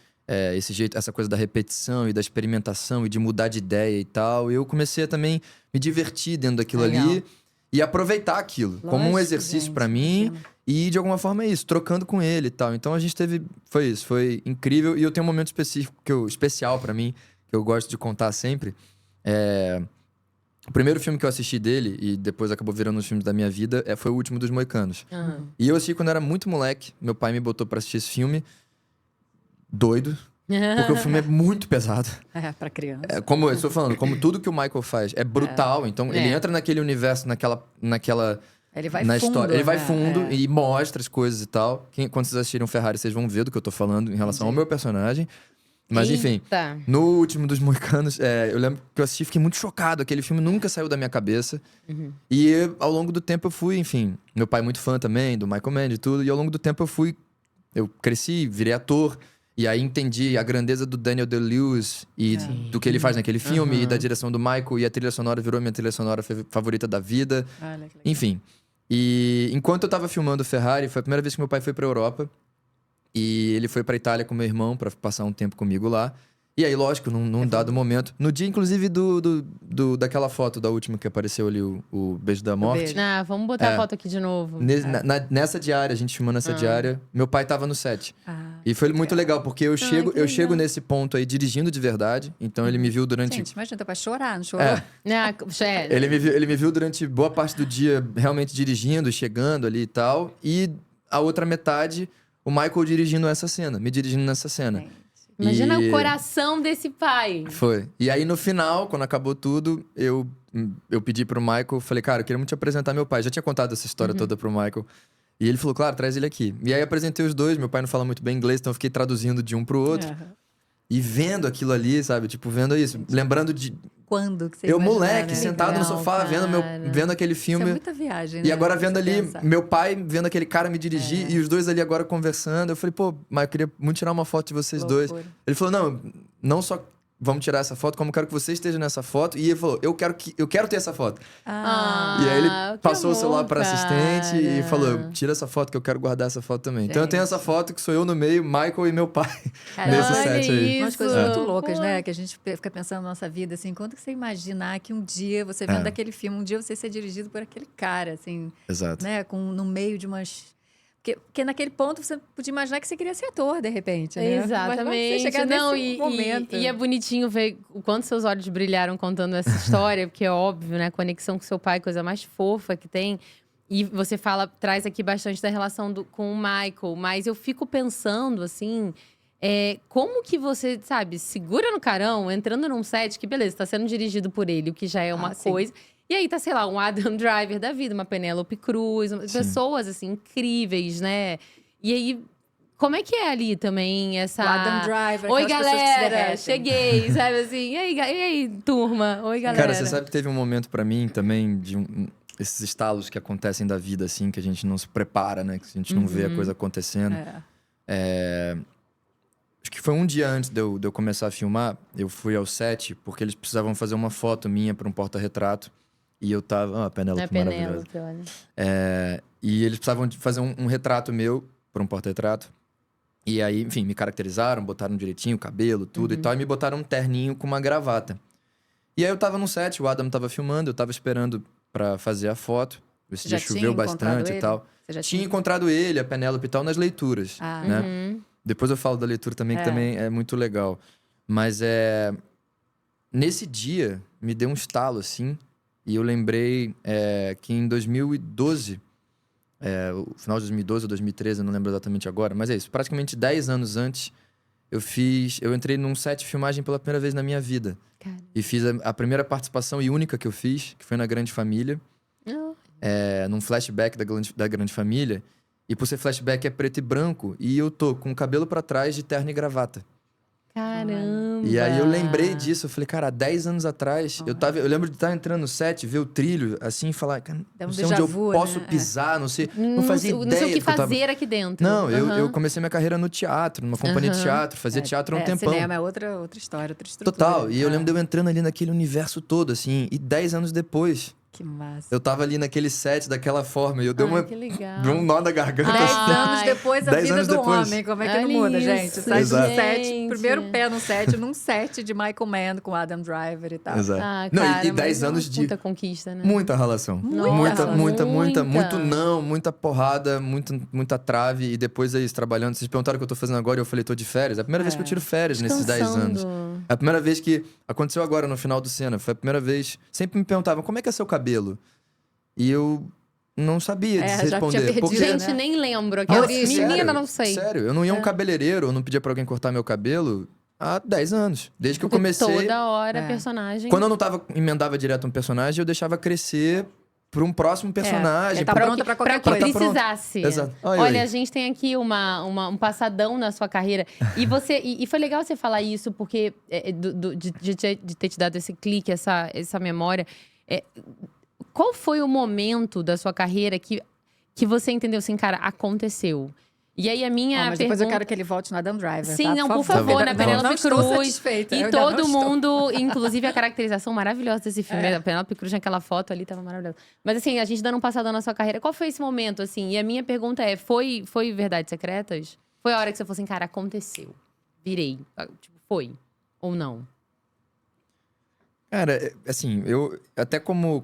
esse jeito, essa coisa da repetição e da experimentação e de mudar de ideia e tal, eu comecei a também me divertir dentro daquilo ali e aproveitar aquilo como um exercício pra mim. E de alguma forma é isso, trocando com ele e tal. Então a gente foi isso, foi incrível. E eu tenho um momento especial pra mim, que eu gosto de contar sempre. O primeiro filme que eu assisti dele, e depois acabou virando um dos filmes da minha vida, foi O Último dos Moicanos. Uhum. E eu assisti quando era muito moleque. Meu pai me botou pra assistir esse filme, doido, porque o filme é muito pesado. Pra criança. Como eu estou falando, como tudo que o Michael faz é brutal. Então ele entra naquele universo, naquela Ele vai na fundo, história. Ele vai né? fundo e mostra as coisas e tal. Quando vocês assistirem Ferrari, vocês vão ver do que eu tô falando em relação ao meu personagem. Mas enfim, no Último dos Moicanos, eu lembro que eu assisti e fiquei muito chocado. Aquele filme nunca saiu da minha cabeça. Uhum. E ao longo do tempo eu fui, enfim... Meu pai é muito fã também, do Michael Mann e tudo. E ao longo do tempo eu cresci, virei ator. E aí entendi a grandeza do Daniel Day-Lewis e do que ele faz naquele filme. E da direção do Michael. E a trilha sonora virou minha trilha sonora favorita da vida. Enfim. E enquanto eu tava filmando Ferrari, foi a primeira vez que meu pai foi pra Europa. E ele foi pra Itália com meu irmão pra passar um tempo comigo lá. E aí, lógico, num dado momento... No dia, inclusive, daquela foto da última que apareceu ali, o Beijo da Morte. Vamos botar a foto aqui de novo. Nessa diária, a gente filmando essa diária, meu pai tava no set. E foi muito legal, porque eu chego nesse ponto aí dirigindo de verdade. Então ele me viu durante... Gente, imagina, teu pai chorar, não chorou? Ele me viu durante boa parte do dia realmente dirigindo, chegando ali e tal. E a outra metade... O Michael dirigindo essa cena, me dirigindo nessa cena. Imagina o coração desse pai. Foi. E aí, no final, quando acabou tudo, eu pedi pro Michael, falei, cara, eu queria muito te apresentar meu pai. Já tinha contado essa história toda pro Michael. E ele falou, claro, traz ele aqui. E aí, apresentei os dois. Meu pai não fala muito bem inglês, então eu fiquei traduzindo de um pro outro. E vendo aquilo ali, sabe? Tipo, vendo isso. Lembrando de... Quando que você eu, imaginar, moleque, né? sentado no sofá, vendo aquele filme. Isso é muita viagem, né? E agora vendo ali, meu pai vendo aquele cara me dirigir e os dois ali agora conversando. Eu falei, pô, mas eu queria muito tirar uma foto de vocês dois. Ele falou, não só vamos tirar essa foto, como eu quero que você esteja nessa foto. E ele falou, eu quero ter essa foto. E aí ele passou o celular para assistente e falou, tira essa foto que eu quero guardar essa foto também. Então eu tenho essa foto que sou eu no meio, Michael e meu pai nesse set aí. Umas coisas muito loucas, né? Que a gente fica pensando na nossa vida, assim, quando que você imaginar que um dia, você vendo aquele filme, um dia você ser dirigido por aquele cara, assim. Exato. Né? No meio de umas... Porque naquele ponto você podia imaginar que você queria ser ator, de repente, né? Exatamente. Mas você chegar nesse momento... E é bonitinho ver o quanto seus olhos brilharam contando essa história, porque é óbvio, né? A conexão com seu pai, coisa mais fofa que tem. E você traz aqui bastante da relação com o Michael. Mas eu fico pensando, assim... como que você, sabe, segura no carão, entrando num set que, beleza, tá sendo dirigido por ele, o que já é uma coisa... E aí tá, sei lá, um Adam Driver da vida, uma Penélope Cruz, pessoas, assim, incríveis, né? E aí, como é que é ali também essa... O Adam Driver, oi, galera, cheguei, sabe assim? E aí, turma? Oi, galera. Cara, você sabe que teve um momento pra mim também, de esses estalos que acontecem da vida, assim, que a gente não se prepara, né? Que a gente não vê a coisa acontecendo. Acho que foi um dia antes de eu começar a filmar, eu fui ao set, porque eles precisavam fazer uma foto minha pra um porta-retrato. E eu tava... a Penélope maravilhosa. E eles precisavam fazer um retrato meu para um porta-retrato. E aí, enfim, me caracterizaram, botaram direitinho o cabelo, tudo e tal. E me botaram um terninho com uma gravata. E aí eu tava no set, o Adam tava filmando, eu tava esperando pra fazer a foto. Esse dia choveu bastante e tal. Você já tinha encontrado ele, a Penélope e tal, nas leituras, né? Depois eu falo da leitura também, que também é muito legal. Mas nesse dia, me deu um estalo, assim... E eu lembrei que em 2012, o final de 2012 ou 2013, eu não lembro exatamente agora, mas é isso. Praticamente 10 anos antes, eu entrei num set de filmagem pela primeira vez na minha vida. Cara. E fiz a primeira participação e única que eu fiz, que foi na Grande Família. num flashback da Grande Família. E por ser flashback é preto e branco. E eu tô com o cabelo pra trás de terno e gravata. Caramba! E aí eu lembrei disso. Eu falei, cara, há 10 anos atrás, eu lembro de estar entrando no set, ver o trilho, assim, e falar, cara, não sei onde eu posso pisar, não sei. Não fazia ideia. Não sei o que fazer aqui dentro. Não, eu comecei minha carreira no teatro, numa companhia de teatro, fazia teatro há um tempão. Cinema é outra história, outra estrutura. Total. E eu lembro de eu entrando ali naquele universo todo, assim, e 10 anos depois. Que massa. Eu tava ali naquele set daquela forma e eu dei que legal. um nó na garganta. 10 anos depois, a 10 vida anos do depois. homem. Como é que Olha não muda, isso, gente? Sai de um Exato. set, primeiro pé no set, num set de Michael Mann com Adam Driver e tal. Exato. Não, e 10 anos de muita conquista, né? muita relação. Nossa, Muita. muita. Muito não, muita porrada, muita trave. E depois é isso, trabalhando. Vocês perguntaram o que eu tô fazendo agora e eu falei, tô de férias. É a primeira vez que eu tiro férias nesses 10 anos. É a primeira vez que aconteceu agora, no final do Cena. Foi a primeira vez. Sempre me perguntavam, como é que é seu cabelo? E eu não sabia já responder. tinha perdido, porque... Gente, né? nem lembro. Origem. Menina, não sei. Sério, eu não ia a um cabeleireiro, eu não pedia pra alguém cortar meu cabelo há 10 anos. Desde que eu comecei. Toda hora, personagem. Quando eu não emendava direto um personagem, eu deixava crescer pra um próximo personagem. Tá pronta pra qualquer coisa. Precisasse. Exato. Olha, a gente tem aqui um passadão na sua carreira. E você e foi legal você falar isso, porque de ter te dado esse clique, essa memória. Qual foi o momento da sua carreira que você entendeu assim, cara, aconteceu? E aí a minha mas pergunta... depois eu quero que ele volte no Adam Driver, Sim, tá? não, por favor, na Penélope Cruz. Satisfeita. E todo mundo, inclusive a caracterização maravilhosa desse filme. A Penélope Cruz naquela foto ali, tava maravilhosa. Mas assim, a gente dando um passadão na sua carreira. Qual foi esse momento, assim? E a minha pergunta é, foi Verdades Secretas? Foi a hora que você falou assim, cara, aconteceu. Virei. Tipo, foi. Ou não? Cara, assim, eu até como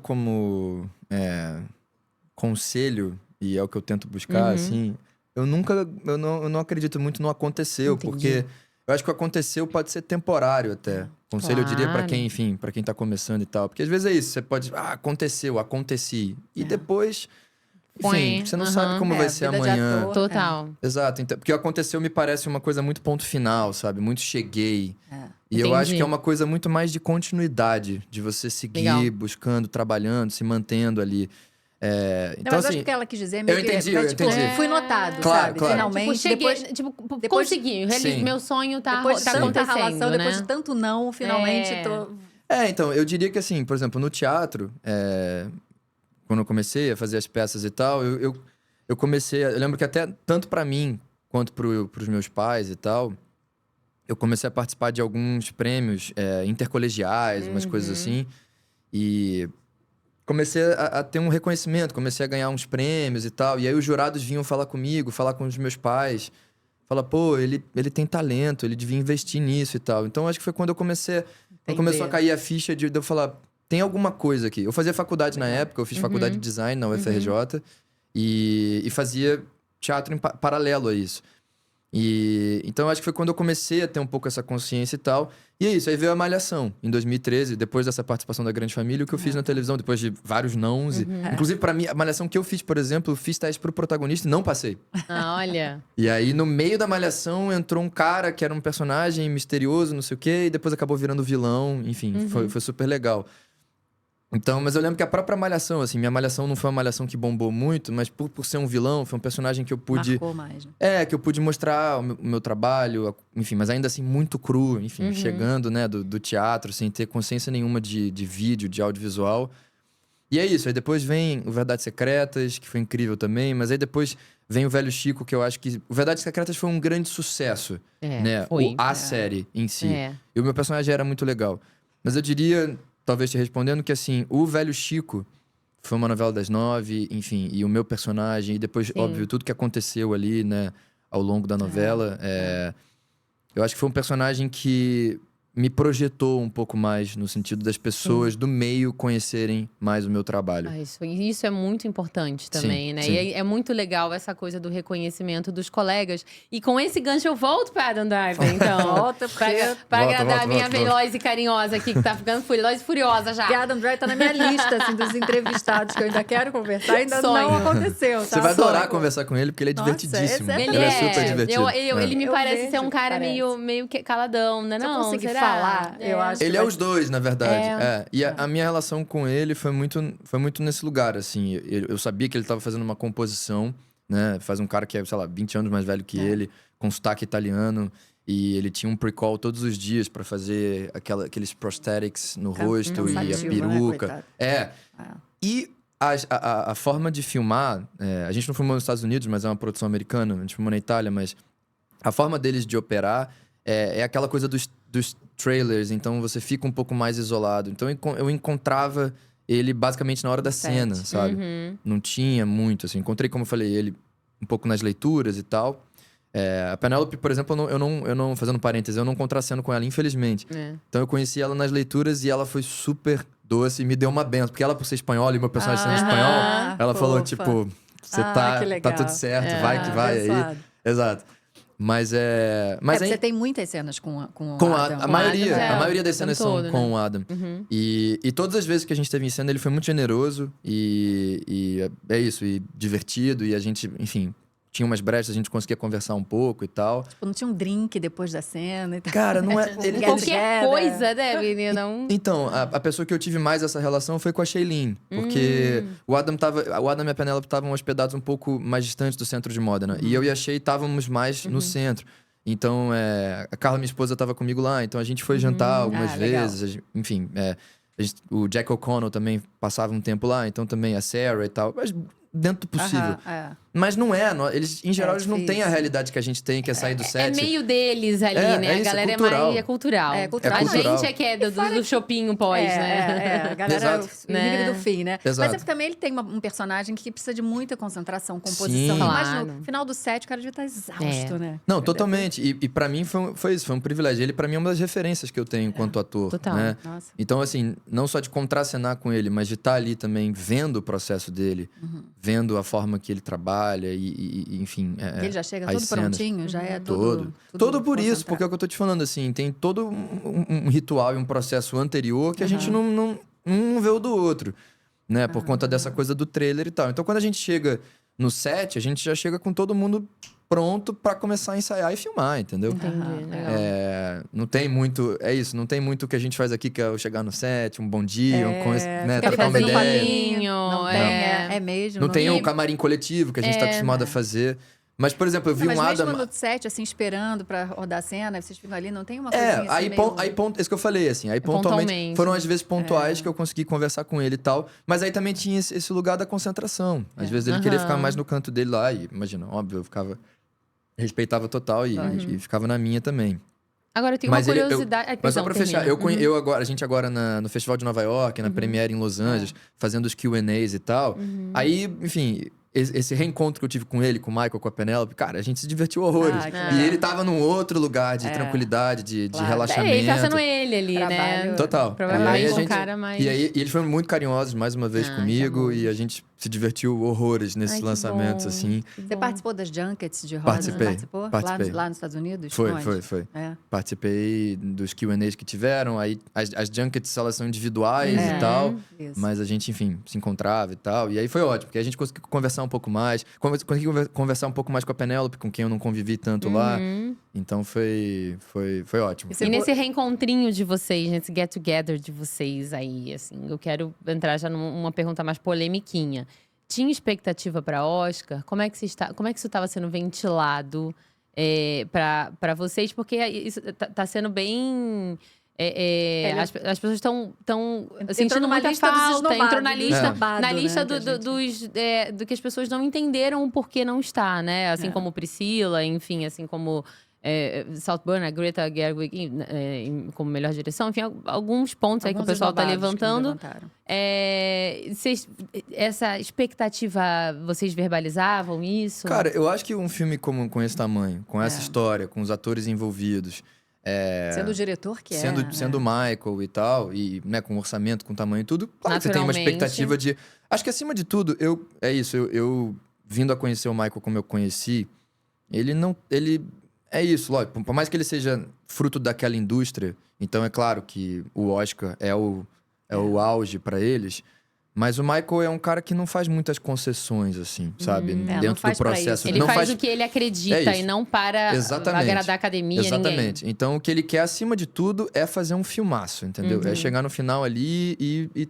conselho, e é o que eu tento buscar, assim, eu não acredito muito no aconteceu, porque eu acho que o aconteceu pode ser temporário até. Conselho, eu diria pra quem, enfim, pra quem tá começando e tal. Porque às vezes é isso, você pode, aconteceu, aconteci. E depois, enfim, você não sabe como vai ser amanhã. Total. Exato, então, porque o aconteceu me parece uma coisa muito ponto final, sabe? Muito cheguei. E eu acho que é uma coisa muito mais de continuidade, de você seguir buscando, trabalhando, se mantendo ali. Então, mas assim, acho que ela quis dizer eu entendi. fui notado, Claro, sabe? claro. Finalmente, Tipo, depois consegui. Meu sonho tá depois de tanta acontecendo, relação, né? depois de tanto não, finalmente tô... Então, eu diria que assim, por exemplo, no teatro, quando eu comecei a fazer as peças e tal, eu comecei... Eu lembro que até, tanto pra mim, quanto pros meus pais e tal, eu comecei a participar de alguns prêmios intercolegiais, umas coisas assim. E comecei a ter um reconhecimento, comecei a ganhar uns prêmios e tal. E aí os jurados vinham falar comigo, falar com os meus pais. Falar, pô, ele tem talento, ele devia investir nisso e tal. Então, acho que foi quando eu comecei... Começou a cair a ficha de eu falar, tem alguma coisa aqui. Eu fazia faculdade na época, eu fiz faculdade de design na UFRJ. E fazia teatro em paralelo a isso. Então, acho que foi quando eu comecei a ter um pouco essa consciência e tal. E é isso, aí veio a Malhação, em 2013, depois dessa participação da Grande Família, o que eu fiz na televisão, depois de vários nãos. Inclusive, pra mim, a Malhação que eu fiz, por exemplo, eu fiz teste pro protagonista e não passei. Olha. E aí, no meio da Malhação, entrou um cara que era um personagem misterioso, não sei o quê, e depois acabou virando vilão. Enfim, foi super legal. Então, mas eu lembro que a própria Malhação, assim, minha Malhação não foi uma Malhação que bombou muito, mas por ser um vilão, foi um personagem que eu pude... Marcou mais, né? que eu pude mostrar o meu trabalho, enfim, mas ainda assim muito cru, enfim, chegando, né, do teatro, sem ter consciência nenhuma de vídeo, de audiovisual. E é isso, aí depois vem o Verdades Secretas, que foi incrível também, mas aí depois vem o Velho Chico, que eu acho que... O Verdades Secretas foi um grande sucesso, né? A série em si. E o meu personagem era muito legal. Mas eu diria... Talvez te respondendo que, assim, o Velho Chico foi uma novela das 9, enfim, e o meu personagem, e depois, óbvio, tudo que aconteceu ali, né, ao longo da novela, eu acho que foi um personagem que me projetou um pouco mais no sentido das pessoas do meio conhecerem mais o meu trabalho. Isso é muito importante também, né? Sim. E é muito legal essa coisa do reconhecimento dos colegas. E com esse gancho eu volto para Adam Driver, então. Volta, pra agradar a minha veloz e carinhosa aqui, que tá ficando veloz e furiosa já. E Adam Driver tá na minha lista, assim, dos entrevistados que eu ainda quero conversar. Ainda não aconteceu, tá? Você vai adorar conversar com ele, porque ele é divertidíssimo. Ele é super divertido. Ele me parece ser um cara meio caladão, né? Se eu não, conseguir será? falar, eu acho Ele que é vai os dois, na verdade. E É. a minha relação com ele foi muito nesse lugar, assim. Eu sabia que ele estava fazendo uma composição, né? Faz um cara que é, sei lá, 20 anos mais velho que ele, com sotaque italiano. E ele tinha um pre-call todos os dias pra fazer aqueles prosthetics no rosto e a cansativo, peruca. né, coitado? E a forma de filmar... a gente não filmou nos Estados Unidos, mas é uma produção americana. A gente filmou na Itália, mas... A forma deles de operar é aquela coisa dos trailers. Então, você fica um pouco mais isolado. Então, eu encontrava ele basicamente na hora da cena, sabe? Não tinha muito, assim. Encontrei, como eu falei, ele um pouco nas leituras e tal. A Penélope, por exemplo, eu não fazendo parênteses, eu não contraceno com ela, infelizmente. Então, eu conheci ela nas leituras e ela foi super doce e me deu uma benção. Porque ela, por ser espanhola e meu personagem sendo espanhol, ela falou, tipo... Você tá tudo certo, vai que vai aí. Exato. Mas você tem muitas cenas com o Adam. A maioria, a maioria das o cenas tempo são todo, com o Adam. E todas as vezes que a gente teve em cena, ele foi muito generoso e é isso, e divertido. E a gente, enfim, tinha umas brechas, a gente conseguia conversar um pouco e tal. Tipo, não tinha um drink depois da cena e tal. Cara, não é... Qualquer coisa, né, menina? Então, a pessoa que eu tive mais essa relação foi com a Shailene. Porque o Adam e a Penélope estavam hospedados um pouco mais distantes do centro de Modena. E eu e a Shay estávamos mais no centro. Então, a Carla, minha esposa, estava comigo lá. Então, a gente foi jantar algumas vezes. Enfim, o Jack O'Connell também passava um tempo lá. Então, também a Sarah e tal. Mas dentro do possível. Mas não é. Eles, em geral, eles não têm a realidade que a gente tem, que é sair do set. É meio deles ali, né? Isso, a galera cultural. é cultural. cultural. A gente é que é do shopping pós, né? A galera vive do fim, né? Exato. Mas também ele tem um personagem que precisa de muita concentração, composição. Sim. Mas Claro. no final do set, o cara devia estar exausto, né? Não, totalmente. E pra mim foi isso, foi um privilégio. Ele, pra mim, é uma das referências que eu tenho enquanto ator. Total. Né? Nossa. Então, assim, não só de contracenar com ele, mas de estar ali também vendo o processo dele, vendo a forma que ele trabalha e enfim. Ele já chega as todo cenas. prontinho, já é Todo por isso, porque é o que eu tô te falando, assim, tem todo um ritual e um processo anterior que a gente não vê o do outro, né? Por conta dessa coisa do trailer e tal. Então, quando a gente chega no set, a gente já chega com todo mundo pronto pra começar a ensaiar e filmar, entendeu? Entendi, legal. Não tem muito... É isso, não tem muito o que a gente faz aqui, que é eu chegar no set, um bom dia, né, fica trocar uma fazendo ideia. papinho, Não tem, é mesmo. Não tem o camarim coletivo que a gente tá acostumado a fazer. Mas, por exemplo, eu vi mas um mesmo Adam... no set, assim, esperando pra rodar a cena, vocês ficam ali, não tem uma coisinha assim aí meio... isso que eu falei, assim. Aí pontualmente, foram às vezes pontuais que eu consegui conversar com ele e tal. Mas aí também tinha esse lugar da concentração. Às vezes ele queria ficar mais no canto dele lá. E, imagina, óbvio, eu ficava... Respeitava total e ficava na minha também. Agora, eu tenho uma curiosidade... Mas só pra fechar, a gente agora no Festival de Nova York, na Premiere em Los Angeles, fazendo os Q&As e tal. Aí, enfim... Esse reencontro que eu tive com ele, com o Michael, com a Penélope, cara, a gente se divertiu horrores. E ele tava num outro lugar de tranquilidade, de relaxamento. Ele tá sendo ele ali, né? Total. Provavelmente um cara mais... E eles foram muito carinhosos mais uma vez comigo. E a gente se divertiu horrores nesses lançamentos, assim. Você participou das junkets de roda? Participei. Lá nos Estados Unidos? Foi. Participei dos Q&As que tiveram. Aí as junkets, elas são individuais e tal. Isso. Mas a gente, enfim, se encontrava e tal. E aí foi ótimo, porque a gente conseguiu conversar um pouco mais. Consegui conversar um pouco mais com a Penélope, com quem eu não convivi tanto lá. Então foi ótimo. E nesse reencontrinho de vocês, nesse get together de vocês aí, assim, eu quero entrar já numa pergunta mais polemiquinha. Tinha expectativa para Oscar? Como é que isso estava sendo ventilado para vocês? Porque isso tá sendo bem... as pessoas estão sentindo muita falta. Entrou na lista do que as pessoas não entenderam o porquê não está, né? Assim como Priscila, enfim, assim como Saltburn, a Greta Gerwig como melhor direção. Enfim, alguns pontos aí que o pessoal está levantando. Essa expectativa, vocês verbalizavam isso? Cara, eu acho que um filme com esse tamanho, com essa história, com os atores envolvidos... Sendo o diretor que sendo o Michael e tal, e né, com orçamento, com tamanho e tudo, claro que você tem uma expectativa de... Acho que acima de tudo, eu vindo a conhecer o Michael como eu conheci, ele é isso, lógico, por mais que ele seja fruto daquela indústria, então é claro que o Oscar é o auge pra eles, Mas o Michael é um cara que não faz muitas concessões, assim, sabe? não Dentro do faz pra processo. isso. Ele não faz o que ele acredita e não para agradar a academia, Exatamente. ninguém. Então, o que ele quer, acima de tudo, é fazer um filmaço, entendeu? É chegar no final ali e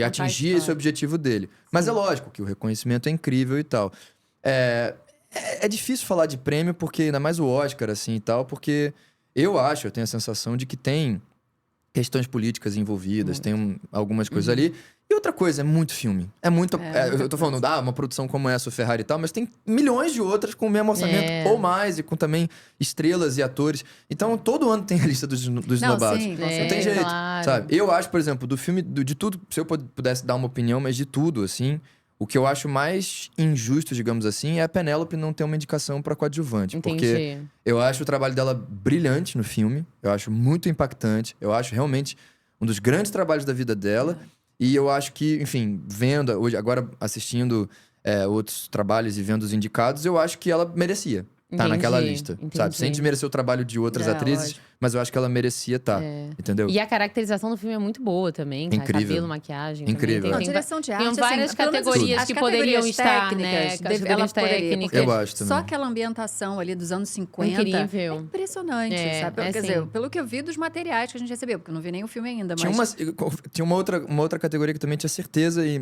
atingir esse objetivo dele. Mas é lógico que o reconhecimento é incrível e tal. É difícil falar de prêmio, porque ainda mais o Oscar, assim, e tal, porque eu tenho a sensação de que tem questões políticas envolvidas, tem algumas coisas ali. E outra coisa, é muito filme. É muito. Eu tô falando, uma produção como essa, o Ferrari e tal, mas tem milhões de outras com o mesmo orçamento ou mais, e com também estrelas e atores. Então, todo ano tem a lista dos esnobados. Sim, Não tem jeito, claro. sabe? Eu acho, por exemplo, do filme, de tudo, se eu pudesse dar uma opinião, mas de tudo, assim, o que eu acho mais injusto, digamos assim, é a Penélope não ter uma indicação pra coadjuvante. Entendi. Porque eu acho o trabalho dela brilhante no filme, eu acho muito impactante, eu acho realmente um dos grandes trabalhos da vida dela. E eu acho que, enfim, vendo, hoje, agora assistindo outros trabalhos e vendo os indicados, eu acho que ela merecia estar naquela lista, sabe? Sem desmerecer o trabalho de outras atrizes, lógico. mas eu acho que ela merecia estar, entendeu? E a caracterização do filme é muito boa também, cara. Incrível. Cabelo, maquiagem. Incrível. Também. Direção de arte, Tem várias assim, pelo menos categorias as que poderiam estar, técnicas, né? ela Categorias poderia, técnicas. Eu acho também. Só aquela ambientação ali dos anos 50 Incrível. é impressionante, sabe? Quer dizer, pelo que eu vi dos materiais que a gente recebeu, porque eu não vi nem o filme ainda, mas... Tinha uma outra categoria que também tinha certeza e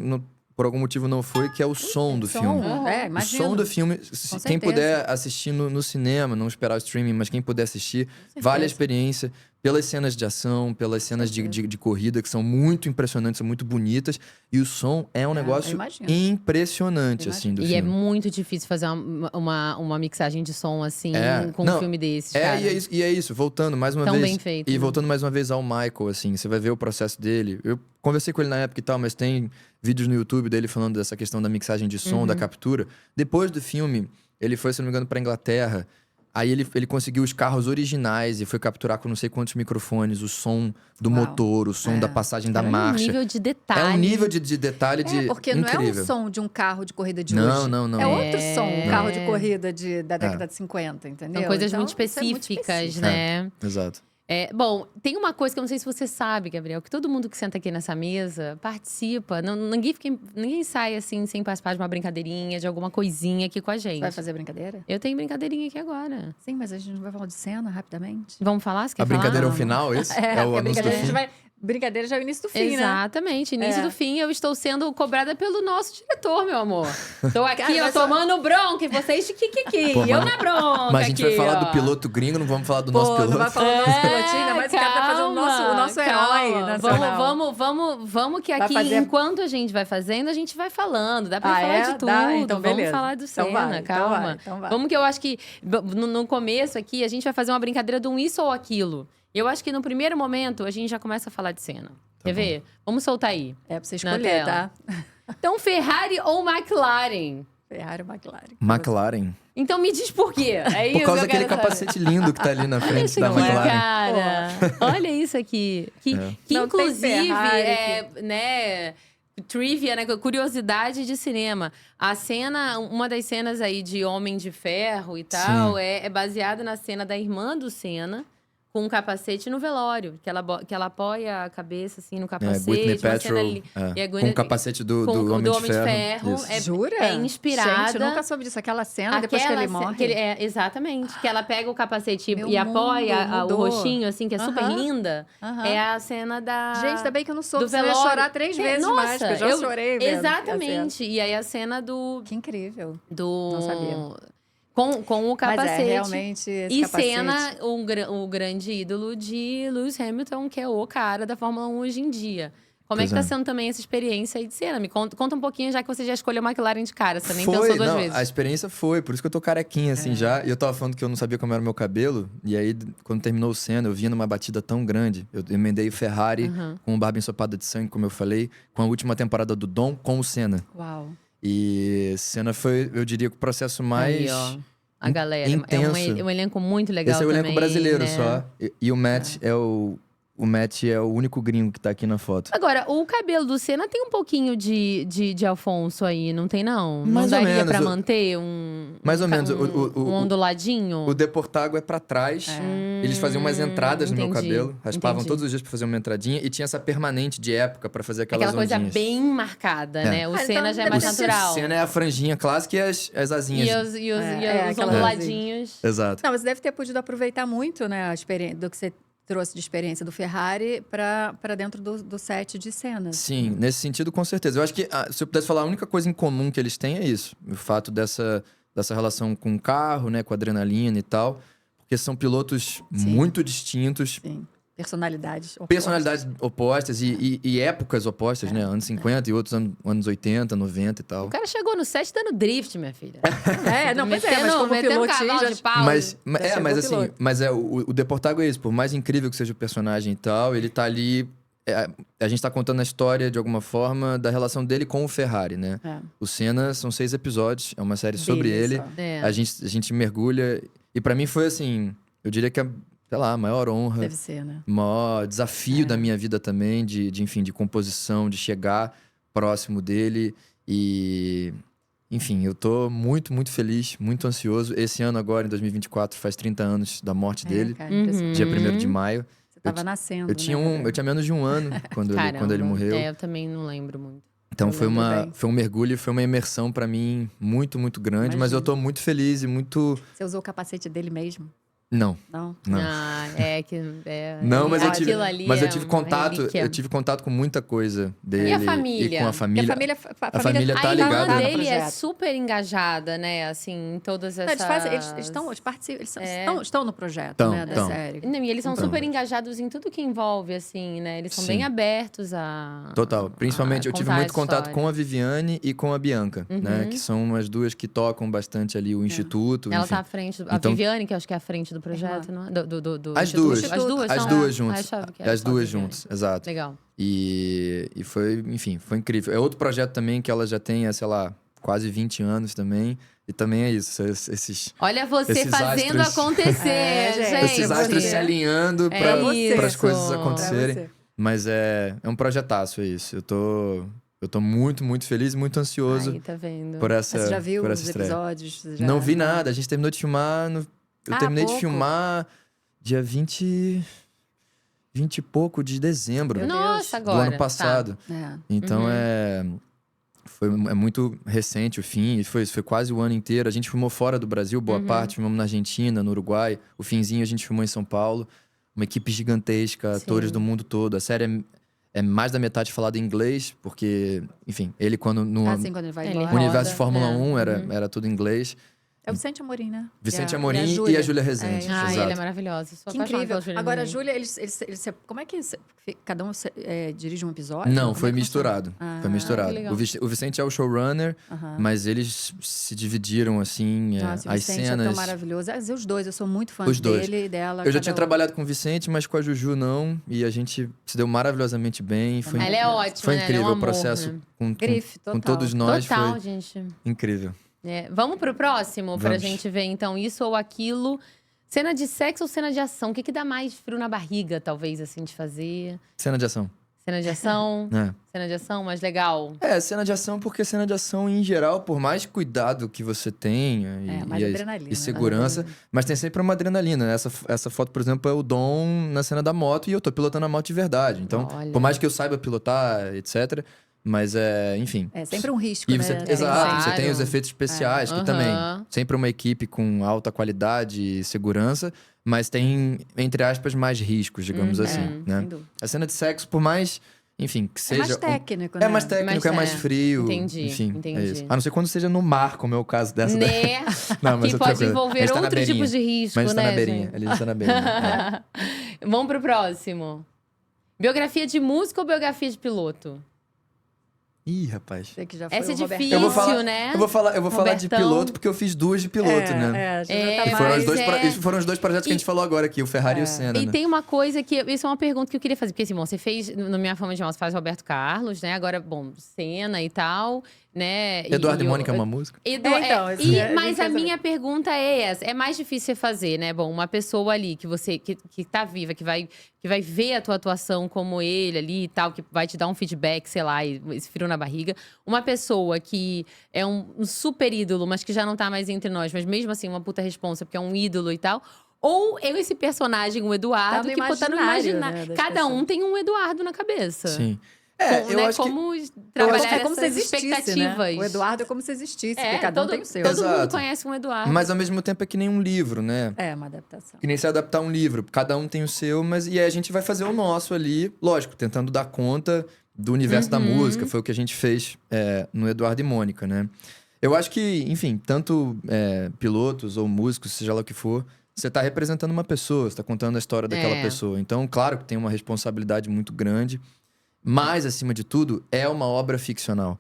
por algum motivo não foi, que é o som do filme. O imagino. som do filme, quem certeza. puder assistir no cinema, não esperar o streaming, mas quem puder assistir, vale a experiência. Pelas cenas de ação, pelas cenas de corrida, que são muito impressionantes, são muito bonitas. E o som é um negócio impressionante, assim, do filme. E é muito difícil fazer uma mixagem de som, assim, com um filme desses, cara. E é isso, voltando mais uma vez. Bem feito, né? Voltando mais uma vez ao Michael, assim, você vai ver o processo dele. Eu conversei com ele na época e tal, mas tem vídeos no YouTube dele falando dessa questão da mixagem de som, da captura. Depois do filme, ele foi, se não me engano, pra Inglaterra. Aí ele conseguiu os carros originais e foi capturar com não sei quantos microfones o som do motor, o som da passagem da marcha. É um nível de detalhe. É um nível de detalhe porque incrível. não é o som de um carro de corrida de Não, hoje. não. É outro som, um carro de corrida da década de 50, entendeu? São coisas Então, muito isso é específicas, né? Exato. Bom, tem uma coisa que eu não sei se você sabe, Gabriel, que todo mundo que senta aqui nessa mesa participa. Ninguém sai assim sem participar de uma brincadeirinha, de alguma coisinha aqui com a gente. Você vai fazer brincadeira? Eu tenho brincadeirinha aqui agora. Sim, mas a gente não vai falar de cena rapidamente? Vamos falar? Você quer A brincadeira é o falar? final, esse? É o anúncio do fim? Brincadeira já é o início do fim, né? Exatamente. Início do fim, eu estou sendo cobrada pelo nosso diretor, meu amor. Tô aqui, Cara, tomando bronca e vocês de kikiki. Pô, eu na bronca Mas a gente aqui, vai falar ó. do piloto gringo, não vamos falar do nosso piloto. Não vai falar do nosso pilotinho, mas o cara tá fazendo o nosso herói nacional. Vamos que aqui, enquanto a gente vai fazendo, a gente vai falando. Dá pra falar de tudo. Dá? Então, vamos beleza. falar do Então Senna, vai, calma. então vai. Vamos que eu acho que no começo aqui, a gente vai fazer uma brincadeira de um isso ou aquilo. Eu acho que no primeiro momento, a gente já começa a falar de Senna. Quer ver? Vamos soltar aí. É pra você escolher, tá? Então, Ferrari ou McLaren? Ferrari ou McLaren? McLaren. Então me diz por quê. É isso Por causa que eu daquele quero saber. capacete lindo que tá ali na frente Isso da aqui, McLaren. cara. Olha isso aqui. Que Não inclusive tem Ferrari né, trivia, né, curiosidade de cinema. Uma das cenas aí de Homem de Ferro e tal, é baseada na cena da irmã do Senna, com um capacete no velório, que ela apoia a cabeça assim no capacete. Whitney uma cena ali. Petrol, E a com o Gwyneth- capacete do Homem de Ferro. Isso. Jura? É inspirada. Gente, eu nunca soube disso. Aquela cena depois que ele morre. Exatamente. Que ela pega o capacete Meu e apoia mundo o mudou. roxinho, assim, que é super linda. É a cena da... Gente, ainda bem que eu não soube. do Você ia velório. chorar 3 vezes mais, porque eu já chorei vendo. Exatamente. E aí a cena do... Que incrível. Não sabia. Com o capacete. Mas realmente esse E capacete... Senna, o grande ídolo de Lewis Hamilton, que é o cara da Fórmula 1 hoje em dia. Como é que tá sendo também essa experiência aí de Senna? Me conta um pouquinho, já que você já escolheu a McLaren de cara. Você nem pensou duas vezes. A experiência foi. Por isso que eu tô carequinha, assim, já. E eu tava falando que eu não sabia como era o meu cabelo. E aí, quando terminou o Senna, eu vinha numa batida tão grande. Eu emendei o Ferrari com o barba ensopada de sangue, como eu falei. Com a última temporada do Dom, com o Senna. Uau. E Senna foi, eu diria, o processo mais... Aí, ó. A galera. intenso. É um elenco muito legal Esse é o também, elenco brasileiro né? só. E o Matt é o o Matt é o único gringo que tá aqui na foto. Agora, o cabelo do Senna tem um pouquinho de Alfonso aí, não tem não? Mais não ou daria menos, pra manter um… Mais ou menos. Um onduladinho? O Deportago é pra trás. Eles faziam umas entradas no meu entendi, cabelo. Raspavam entendi. todos os dias pra fazer uma entradinha. E tinha essa permanente de época pra fazer aquelas Aquela coisa ondinhas. bem marcada, né? O Ah, Senna então já é mais deve ser natural. O Senna é a franjinha clássica e as asinhas. E os aquelas onduladinhos. Exato. Não, você deve ter podido aproveitar muito, né, a experiência do que você trouxe de experiência do Ferrari para dentro do set de cenas. Sim, nesse sentido, com certeza. Eu acho que, se eu pudesse falar, a única coisa em comum que eles têm é isso. O fato dessa relação com o carro, né? Com a adrenalina e tal. Porque são pilotos muito distintos. Sim. Personalidades opostas. Personalidades opostas e épocas opostas, né? Anos 50 e outros anos 80, 90 e tal. O cara chegou no set dando drift, minha filha. Não, pois é, mas como metendo pilotinho cavalo já… de pau. Mas chegou assim, piloto. o Deportago é isso. Por mais incrível que seja o personagem e tal, ele tá ali… a gente tá contando a história, de alguma forma, da relação dele com o Ferrari, né? O Senna são 6 episódios, é uma série sobre ele. É. A gente mergulha… E pra mim foi assim, eu diria que sei lá, a maior honra. Deve ser, né? O maior desafio da minha vida também, enfim, de composição, de chegar próximo dele. E… Enfim, eu tô muito, muito feliz, muito ansioso. Esse ano agora, em 2024, faz 30 anos da morte dele. Cara, impressionante. Dia 1º de maio. Você tava nascendo, Eu tinha, né, eu tinha menos de um ano quando ele morreu. É, eu também não lembro muito. Então eu foi lembro bem. um mergulho, foi uma imersão pra mim muito, muito grande. Mas eu tô muito feliz e muito… Você usou o capacete dele mesmo? Não. Não? Não. Ah, é que… Não, mas eu aquilo ali tive é contato, uma relíquia. eu tive contato com muita coisa dele. E a família? E com a família. Porque A família tá A ligada irmã no dele é projeto. super engajada, né? Assim, em todas Não, essas… eles estão no projeto, Tão, né, da tão. série. Não, e eles são Então. super engajados em tudo que envolve, assim, né? Eles são Sim. bem abertos a… Total. Principalmente, a eu tive contar muito a contato história. com a Viviane e com a Bianca, né? Que são as duas que tocam bastante ali o Instituto. Ela enfim. tá à frente… A Então- Viviane, que eu acho que é à frente do projeto, não é? As Instituto. duas. As duas As são? duas Ah, juntas. achava que era As só a duas Viviane. juntas, exato. Legal. E foi, enfim, foi incrível. É outro projeto também que ela já tem, sei lá, quase 20 anos também. E também é isso, esses… Olha você Esses fazendo astros- acontecer, gente. Esses astros se alinhando É para as isso. coisas Pra acontecerem. você. Mas é um projetaço, é isso. Eu tô muito, muito feliz e muito ansioso Aí, tá vendo? por essa, Você já viu por os essa estreia. episódios? Você já- Não vi nada, a gente terminou de filmar… Eu Ah, terminei de pouco? filmar dia 20 e pouco de dezembro Meu Nossa, Deus. agora. do ano passado. É. Então Uhum. é muito recente o fim, foi quase o ano inteiro. A gente filmou fora do Brasil, boa Uhum. parte, filmamos na Argentina, no Uruguai. O finzinho a gente filmou em São Paulo. Uma equipe gigantesca, atores Sim. do mundo todo. A série é mais da metade falada em inglês, porque, enfim, ele quando no Assim, quando ele vai Ele embora. no universo roda, de Fórmula é. 1 Uhum. era tudo em inglês. É o Vicente Amorim, né? Vicente E a- Amorim e e a Júlia Rezende. É, Ah, exato. ele é maravilhoso. Sou Que apaixonada incrível. pela Júlia Agora, a Rezende. Júlia, como é que cada um dirige um episódio? Não, Como foi é que funciona? misturado. Ah, Foi misturado. que legal. O Vicente é o showrunner, Aham. mas eles se dividiram, assim, Nossa, o as Vicente é cenas. tão maravilhoso. Os dois, eu sou muito fã Os dois. dele e dela. Eu já cada tinha um. trabalhado com o Vicente, mas com a Juju não. E a gente se deu maravilhosamente bem. Foi, Ela é ótima, foi né? incrível Ela é um o amor, processo né? com Grife, total. todos nós. Total, Foi gente. incrível. É, vamos pro próximo, pra Vamos. gente ver, então, isso ou aquilo. Cena de sexo ou cena de ação? O que dá mais frio na barriga, talvez, assim, de fazer? Cena de ação. Cena de ação? É. Cena de ação, mais legal. Cena de ação, porque cena de ação, em geral, por mais cuidado que você tenha mais adrenalina, e segurança, mas tem sempre uma adrenalina. Essa foto, por exemplo, é o Dom na cena da moto e eu tô pilotando a moto de verdade. Então, Olha. por mais que eu saiba pilotar, etc., mas enfim. É sempre um risco, E né? você, Tem exato, claro. você tem os efeitos especiais, que Aham. também. Sempre uma equipe com alta qualidade e segurança, mas tem, entre aspas, mais riscos, digamos assim, né? sem dúvida. A cena de sexo, por mais, enfim, que É seja. mais técnico, É né? mais técnico, é mais frio. Entendi, Enfim, entendi. é isso. A não ser quando seja no mar, como é o caso dessa daí. Né? Não, mas Que é pode tranquilo. A envolver gente tá na outro beirinha. tipo de risco, Mas a gente tá né, na beirinha. gente? A gente tá na beirinha. Vamos pro próximo. Biografia de música ou biografia de piloto? Ih, rapaz. Você que já foi Essa é o Roberto. difícil, Eu vou falar, né? eu vou falar de Robertão. piloto porque eu fiz duas de piloto, né? já É, tá E mas foram, mais- foram os dois projetos que a gente falou agora aqui, o Ferrari e o Senna, E né? tem uma coisa que… Isso é uma pergunta que eu queria fazer. Porque, assim, bom, você fez… No Minha Fama de Mal, você faz Roberto Carlos, né? Agora, bom, Senna e tal, né? Eduardo e Mônica é uma música? então, Mas a minha pergunta é essa. É mais difícil você fazer, né? Bom, uma pessoa ali que você… Que tá viva, que que vai ver a tua atuação como ele ali e tal, que vai te dar um feedback, sei lá, esse frio na barriga. Uma pessoa que é um super ídolo, mas que já não tá mais entre nós, mas mesmo assim uma puta responsa, porque é um ídolo e tal. Ou esse personagem, o Eduardo, Tá no que tá no imaginário, imaginário. né, das Cada um pessoas. tem um Eduardo na cabeça. Sim. Eu acho como trabalhar É como se essas existisse, expectativas. né? O Eduardo é como se existisse, porque cada um tem o seu. Todo mundo Exato. conhece um Eduardo. Mas ao mesmo tempo é que nem um livro, né? É uma adaptação. Que nem se adaptar um livro. Cada um tem o seu, mas e aí a gente vai fazer o nosso ali, lógico, tentando dar conta do universo da música. Foi o que a gente fez no Eduardo e Mônica, né? Eu acho que, enfim, tanto pilotos ou músicos, seja lá o que for, você tá representando uma pessoa, você tá contando a história daquela pessoa. Então, claro que tem uma responsabilidade muito grande. Mas, acima de tudo, é uma obra ficcional.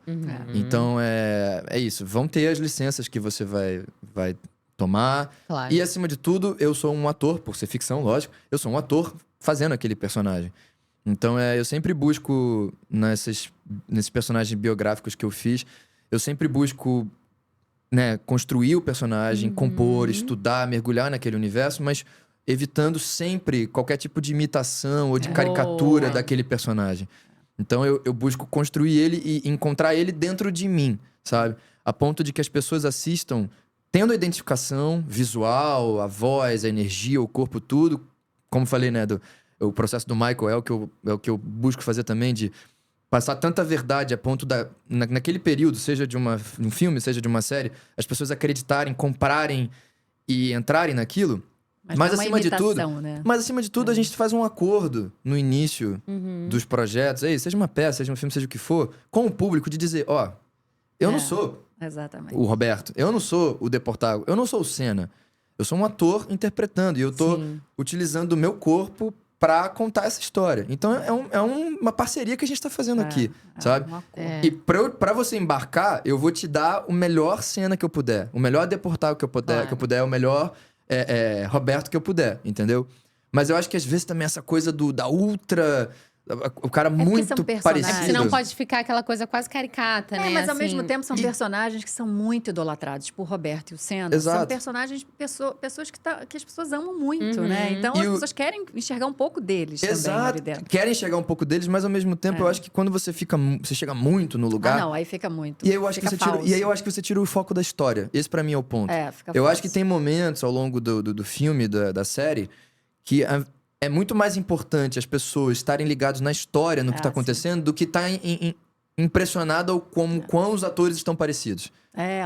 Então, é isso. Vão ter as licenças que você vai tomar. Claro. E, acima de tudo, eu sou um ator, por ser ficção, lógico. Eu sou um ator fazendo aquele personagem. Então, eu sempre busco, nesses personagens biográficos que eu fiz, eu sempre busco, né, construir o personagem, compor, estudar, mergulhar naquele universo, mas evitando sempre qualquer tipo de imitação ou de caricatura daquele personagem. Então, eu busco construir ele e encontrar ele dentro de mim, sabe? A ponto de que as pessoas assistam tendo a identificação visual, a voz, a energia, o corpo, tudo. Como falei, né? O processo do Michael é o que eu busco fazer também, de passar tanta verdade a ponto naquele período, seja de um filme, seja de uma série, as pessoas acreditarem, comprarem e entrarem naquilo. Mas acima de tudo, né? Mas acima de tudo, a gente faz um acordo no início dos projetos, seja uma peça, seja um filme, seja o que for, com o público de dizer, eu não sou Exatamente. o Roberto, eu não sou o Deportago, eu não sou o Senna. Eu sou um ator interpretando e eu tô utilizando o meu corpo pra contar essa história. Então é uma parceria que a gente tá fazendo aqui, sabe? E pra você embarcar, eu vou te dar o melhor Senna que eu puder, o melhor Deportago que eu puder, o melhor Roberto que eu puder, entendeu? Mas eu acho que às vezes também essa coisa da ultra... O cara muito parecido. Senão pode ficar aquela coisa quase caricata, né? Mas ao assim. mesmo tempo são personagens que são muito idolatrados. Tipo o Roberto e o Senna. Exato. São personagens, pessoas que as pessoas amam muito, né? Então as pessoas querem enxergar um pouco deles também ali dentro. Querem enxergar um pouco deles, mas ao mesmo tempo eu acho que quando você chega muito no lugar... aí fica muito. E aí eu acho que você tira o foco da história. Esse pra mim é o ponto. Eu acho que tem momentos ao longo do filme, da série, que... É muito mais importante as pessoas estarem ligadas na história, no que tá acontecendo, do que estar impressionado com quão os atores estão parecidos.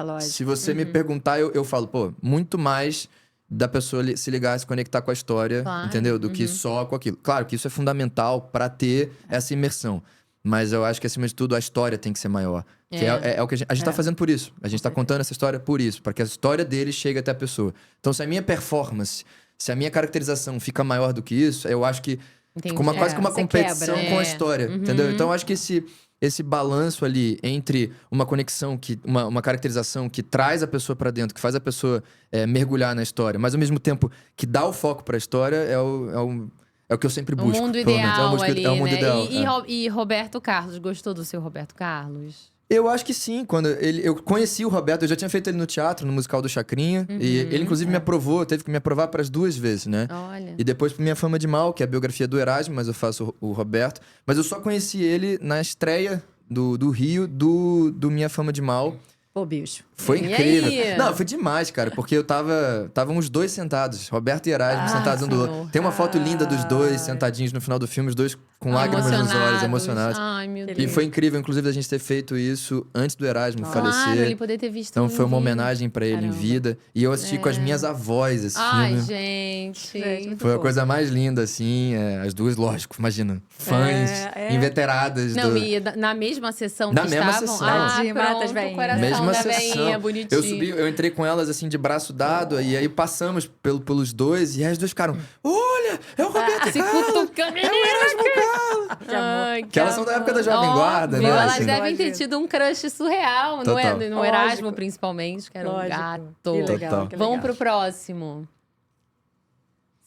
Lógico. Se você me perguntar, eu falo, muito mais da pessoa se ligar, se conectar com a história, entendeu? Do que só com aquilo. Claro que isso é fundamental pra ter essa imersão. Mas eu acho que, acima de tudo, a história tem que ser maior. Que é o que a gente tá fazendo por isso. A gente tá contando essa história por isso. Para que a história dele chegue até a pessoa. Então, se a minha performance... Se a minha caracterização fica maior do que isso, eu acho que fica quase que uma competição com a história, entendeu? Então, eu acho que esse balanço ali entre uma conexão, uma caracterização que traz a pessoa pra dentro, que faz a pessoa mergulhar na história, mas ao mesmo tempo que dá o foco pra história, é o que eu sempre busco. O mundo ideal ali, é o mundo ideal. E Roberto Carlos, gostou do seu Roberto Carlos? Eu acho que sim. Quando eu conheci o Roberto, eu já tinha feito ele no teatro, no musical do Chacrinha. E ele, inclusive, me aprovou, teve que me aprovar para as 2 vezes, né? Olha. E depois, por Minha Fama de Mal, que é a biografia do Erasmo, mas eu faço o Roberto. Mas eu só conheci ele na estreia do Rio, do Minha Fama de Mal. Pô, bicho. Foi E incrível. aí? Não, foi demais, cara, porque estavam os dois sentados, Roberto e Erasmo, sentados um do outro. Tem uma foto linda dos dois sentadinhos no final do filme, os dois com lágrimas nos olhos, emocionados. Ai, meu Deus. E foi incrível, inclusive, a gente ter feito isso antes do Erasmo falecer. Claro, ele poder ter visto. Então foi uma em vida. homenagem pra ele em vida. E eu assisti com as minhas avós esse Ai, filme. gente. Foi a coisa mais linda, assim. As duas, lógico, imagina. Fãs, inveteradas. E na mesma sessão Na que mesma estavam. sessão. Tadinho, mata as Pronto, o veinhas. coração Mesma da sessão. veinha, bonitinho. Eu entrei com elas assim de braço dado, e aí passamos pelos dois, e aí as duas ficaram: olha, é o Roberto Se Carlos! cutucando, É o Erasmo Carlos! Ai, Que elas são da época da Jovem Guarda, né? Elas assim. devem ter tido um crush surreal, Total. no Erasmo, principalmente, que era um Lógico. gato. Que legal, Total. que Vamos legal. pro próximo.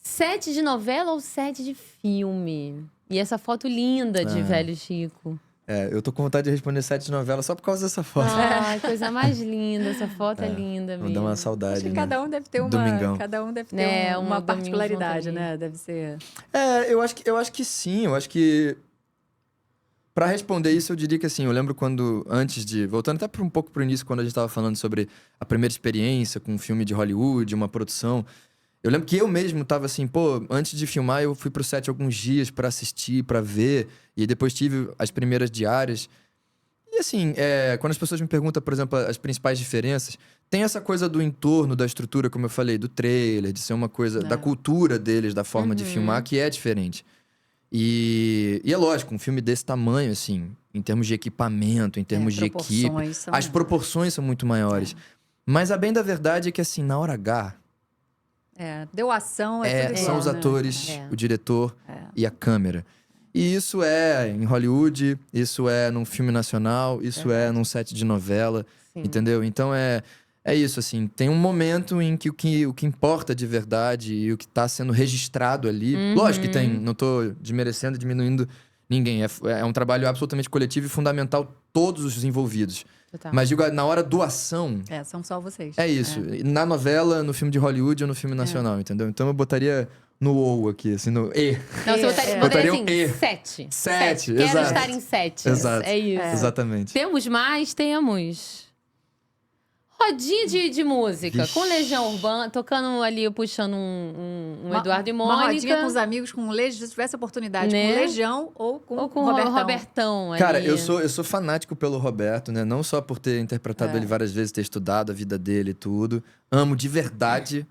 Set de novela ou set de filme? E essa foto linda de velho Chico? Eu tô com vontade de responder set de novela só por causa dessa foto. Ai, coisa mais linda. Essa foto é linda mesmo. Vou dar uma saudade, Acho que né? cada um deve ter Domingão. uma domingo particularidade, junto ali. né? Deve ser. Eu acho que sim. Eu acho que pra responder isso, eu diria que assim, eu lembro quando, voltando até um pouco pro início, quando a gente tava falando sobre a primeira experiência com um filme de Hollywood, uma produção. Eu lembro que eu mesmo tava assim, antes de filmar, eu fui pro set alguns dias pra assistir, pra ver, e depois tive as primeiras diárias. E assim, quando as pessoas me perguntam, por exemplo, as principais diferenças, tem essa coisa do entorno, da estrutura, como eu falei, do trailer, de ser uma coisa, da cultura deles, da forma de filmar, que é diferente. E é lógico, um filme desse tamanho, assim, em termos de equipamento, em termos de equipe, as proporções são muito maiores. Mas a bem da verdade é que, assim, na hora H... deu ação, tudo igual, são os né? atores, o diretor e a câmera. E isso é em Hollywood, isso é num filme nacional, isso é num set de novela, entendeu? Então é isso, assim. Tem um momento em que o que importa de verdade e o que tá sendo registrado ali... Lógico que tem, não tô desmerecendo, diminuindo ninguém. É um trabalho absolutamente coletivo e fundamental, todos os envolvidos. Total. Mas digo, na hora do ação... são só vocês. É isso. Na novela, no filme de Hollywood ou no filme nacional, entendeu? Então eu botaria no ou aqui, assim, no e. Não, você botaria um assim, e. sete. Quero Exato. estar em 7. Exato. É isso. Exatamente. Temos mais? Temos. Rodinha de música, Vixe. com Legião Urbana, tocando ali, puxando um Eduardo e Mônica. Uma rodinha com os amigos, se tivesse oportunidade, Né? com Legião ou com Ou com o o Robertão. Robertão ali. Cara, eu sou fanático pelo Roberto, né? Não só por ter interpretado ele várias vezes, ter estudado a vida dele e tudo. Amo de verdade.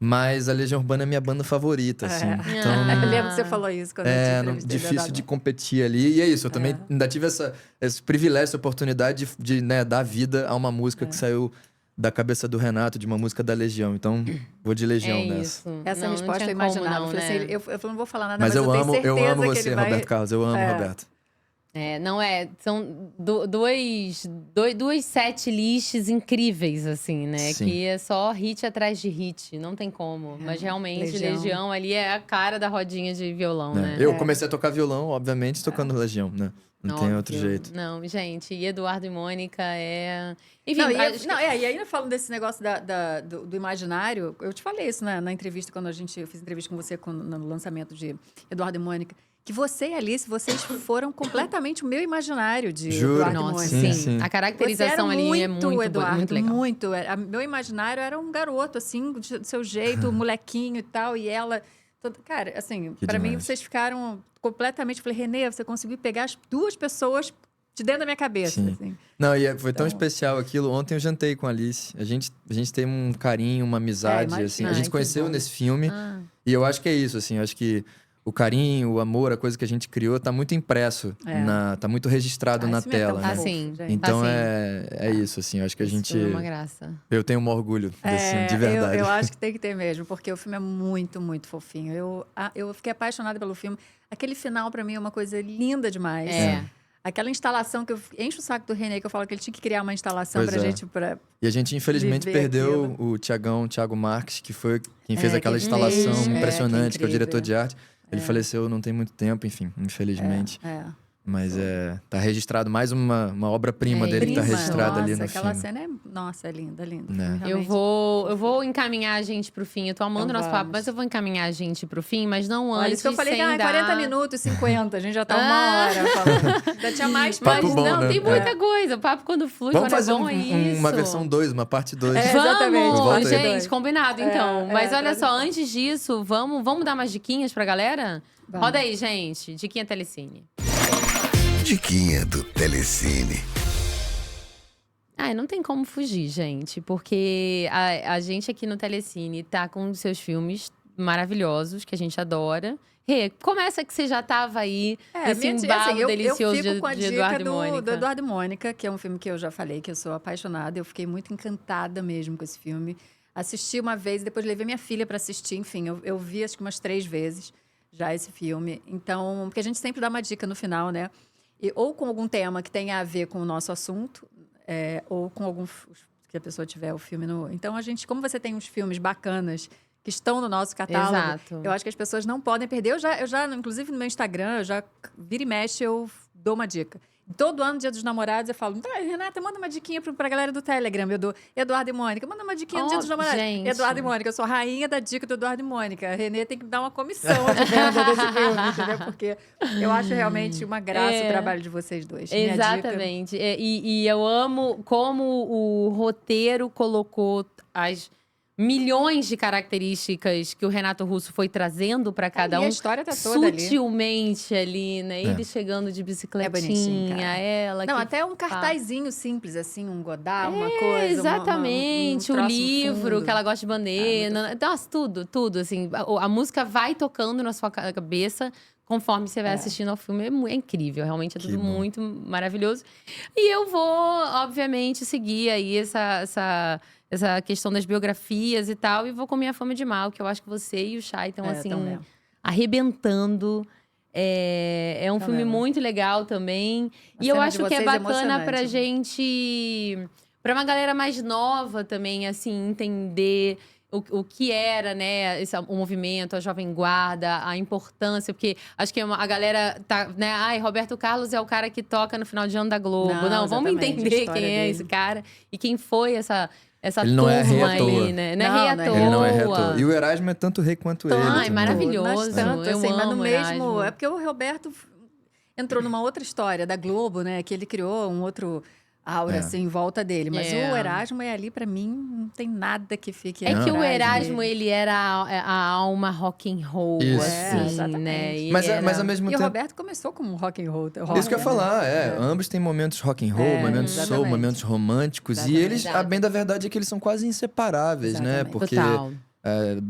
Mas a Legião Urbana é minha banda favorita, assim. Então, Eu lembro que você falou isso quando eu te entrevistei. difícil de competir ali. E é isso, eu também ainda tive esse privilégio, essa oportunidade de dar vida a uma música que saiu da cabeça do Renato, de uma música da Legião. Então, vou de Legião nessa. Isso. Essa Não, resposta não eu tinha imaginava. como, Eu falei né? assim, eu não vou falar nada, Mas mas eu tenho amo certeza que você, ele vai... Roberto Carlos. Eu amo Roberto. São dois set lists incríveis, assim, né? Sim. Que é só hit atrás de hit, não tem como. Mas realmente, Legião ali é a cara da rodinha de violão, né? Eu comecei a tocar violão, obviamente, tocando Legião, né? Não tem outro jeito. Não, gente, e Eduardo e Mônica é... Enfim, E ainda falando desse negócio do imaginário, eu te falei isso na entrevista, quando eu fiz entrevista com você no lançamento de Eduardo e Mônica, que você e Alice, vocês foram completamente o meu imaginário de Juro. Eduardo Nossa, e Mônica. sim. A caracterização Você era ali é muito, Eduardo, muito legal. muito. Meu imaginário era um garoto, assim, do seu jeito, molequinho e tal, e ela... Cara, assim, Que pra mim, demais. vocês ficaram completamente... Falei, Renê, você conseguiu pegar as duas pessoas de dentro da minha cabeça. Sim. Assim. Não, e foi tão especial aquilo. Ontem eu jantei com a Alice. A gente tem um carinho, uma amizade, imagino. assim. A Ai, gente que conheceu bom. nesse filme. Ah. E eu acho que é isso, assim. Eu acho que o carinho, o amor, a coisa que a gente criou tá muito impresso, tá muito registrado na Esse filme é tão tela, né? fofo, Assim, gente. Então Assim. é isso, assim. Eu acho que a gente... Isso é uma graça. Eu tenho um orgulho desse, de verdade. Eu acho que tem que ter mesmo, porque o filme é muito, muito fofinho. Eu fiquei apaixonada pelo filme. Aquele final, pra mim, é uma coisa linda demais. Aquela instalação que eu encho o saco do Renê, que eu falo que ele tinha que criar uma instalação Pois pra é. gente... E a gente, infelizmente, viver perdeu o Thiago Marques, que foi quem fez aquela instalação fez. impressionante, que é o incrível. diretor de arte. Ele faleceu não tem muito tempo, enfim, infelizmente. Mas tá registrado mais uma obra-prima dele que tá Prima. registrada ali Nossa, no aquela filme. cena é linda, linda. Né. Eu vou encaminhar a gente pro fim. Eu tô amando o Então nosso papo, vamos. mas eu vou encaminhar a gente pro fim, mas não antes. Olha, isso que eu falei, sem 40 minutos, 50. A gente já tá uma Ah. hora falando. Já tinha mais Papo Mas bom, não, né? tem muita coisa. O papo quando flui, Vamos quando fazer é bom, é isso. uma versão 2, uma parte 2. Exatamente. Vamos, Volta aí. gente, combinado então. Mas olha só, tradição. antes disso, vamos dar umas diquinhas pra galera? Vamos. Roda aí, gente. Diquinha Telecine. Diquinha do Telecine. Não tem como fugir, gente. Porque a gente aqui no Telecine tá com os seus filmes maravilhosos, que a gente adora. Rê, começa que você já tava aí nesse embalo delicioso eu fico com a de dica Eduardo e Mônica. do Eduardo e Mônica, que é um filme que eu já falei que eu sou apaixonada. Eu fiquei muito encantada mesmo com esse filme. Assisti uma vez, depois levei minha filha para assistir. Enfim, eu vi acho que umas 3 vezes já esse filme. Então, porque a gente sempre dá uma dica no final, né? Ou com algum tema que tenha a ver com o nosso assunto, ou com algum que a pessoa tiver o filme no... Então, como você tem uns filmes bacanas que estão no nosso catálogo, Exato. eu acho que as pessoas não podem perder. Eu já inclusive no meu Instagram, vira e mexe, eu dou uma dica. Todo ano, Dia dos Namorados, eu falo, Renata, manda uma diquinha pra galera do Telegram. Eu dou Eduardo e Mônica, manda uma diquinha no Dia dos Namorados. Gente. Eduardo e Mônica, eu sou a rainha da dica do Eduardo e Mônica. A Renê tem que dar uma comissão de venda desse filme, entendeu? Porque eu acho realmente uma graça o trabalho de vocês dois. Exatamente. E eu amo como o roteiro colocou as milhões de características que o Renato Russo foi trazendo para cada um. E a história tá toda sutilmente ali, né? Ele chegando de bicicletinha, ela Não, que até um cartazinho simples, assim, um Godard, uma coisa. Exatamente, um o livro fundo. que ela gosta de bandeira. Nossa, tudo, assim. A música vai tocando na sua cabeça conforme você vai assistindo ao filme. É incrível, realmente é tudo muito maravilhoso. E eu vou, obviamente, seguir aí essa questão das biografias e tal. E vou com Minha Fama de Mal, que eu acho que você e o Chay estão, assim, arrebentando. É um filme muito legal também. E eu acho que é bacana pra gente… Pra uma galera mais nova também, assim, entender… O que era, né, o movimento, a Jovem Guarda, a importância, porque acho que a galera tá, né, Roberto Carlos é o cara que toca no final de ano da Globo. Não, vamos entender quem é esse cara e quem foi essa ele não é rei à toa. ali, né? Não é rei à toa. Ele não é rei à toa. E o Erasmo é tanto rei quanto ele. Ai, maravilhoso. Tanto, eu assim, amo mas no mesmo… Erasmo. É porque o Roberto entrou numa outra história da Globo, né? Que ele criou um outro… aura, assim, em volta dele. Mas o Erasmo é ali, pra mim, não tem nada que fique… É que o Erasmo, ele era a alma rock and roll, assim, né? Mas ao mesmo tempo… E o Roberto começou como rock and roll. Isso que eu ia falar, ambos têm momentos rock and roll, momentos soul, momentos românticos. Exatamente. E eles, a bem da verdade é que eles são quase inseparáveis, né? Porque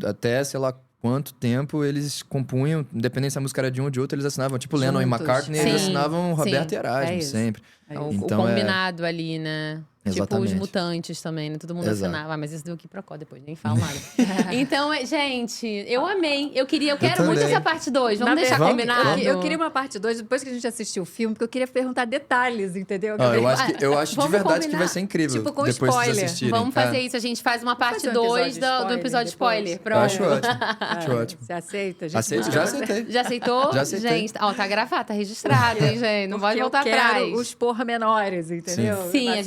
até, sei lá, quanto tempo eles compunham, independente se a música era de um ou de outro, eles assinavam. Tipo Lennon e McCartney, eles assinavam Roberto e Erasmo, sempre. Então, o combinado ali, né? Exatamente. Tipo os Mutantes também, né? Todo mundo assinava. Mas esse deu aqui Procó depois, nem falo nada. Então, gente, eu amei. Eu quero muito essa parte 2. Vamos deixar combinado? Eu queria uma parte 2 depois que a gente assistiu o filme, porque eu queria perguntar detalhes, entendeu? Eu acho de verdade que vai ser incrível. Tipo, com depois spoiler. Vocês assistirem. Vamos fazer isso. A gente faz uma parte 2 do episódio spoiler. Pronto. Eu acho ótimo. Acho ótimo. Você aceita? Aceito, já aceitei. Já aceitou? Já aceitei. Gente, tá gravado, tá registrado, hein, gente? Não pode voltar atrás. Eu quero os pormenores, entendeu? Sim, a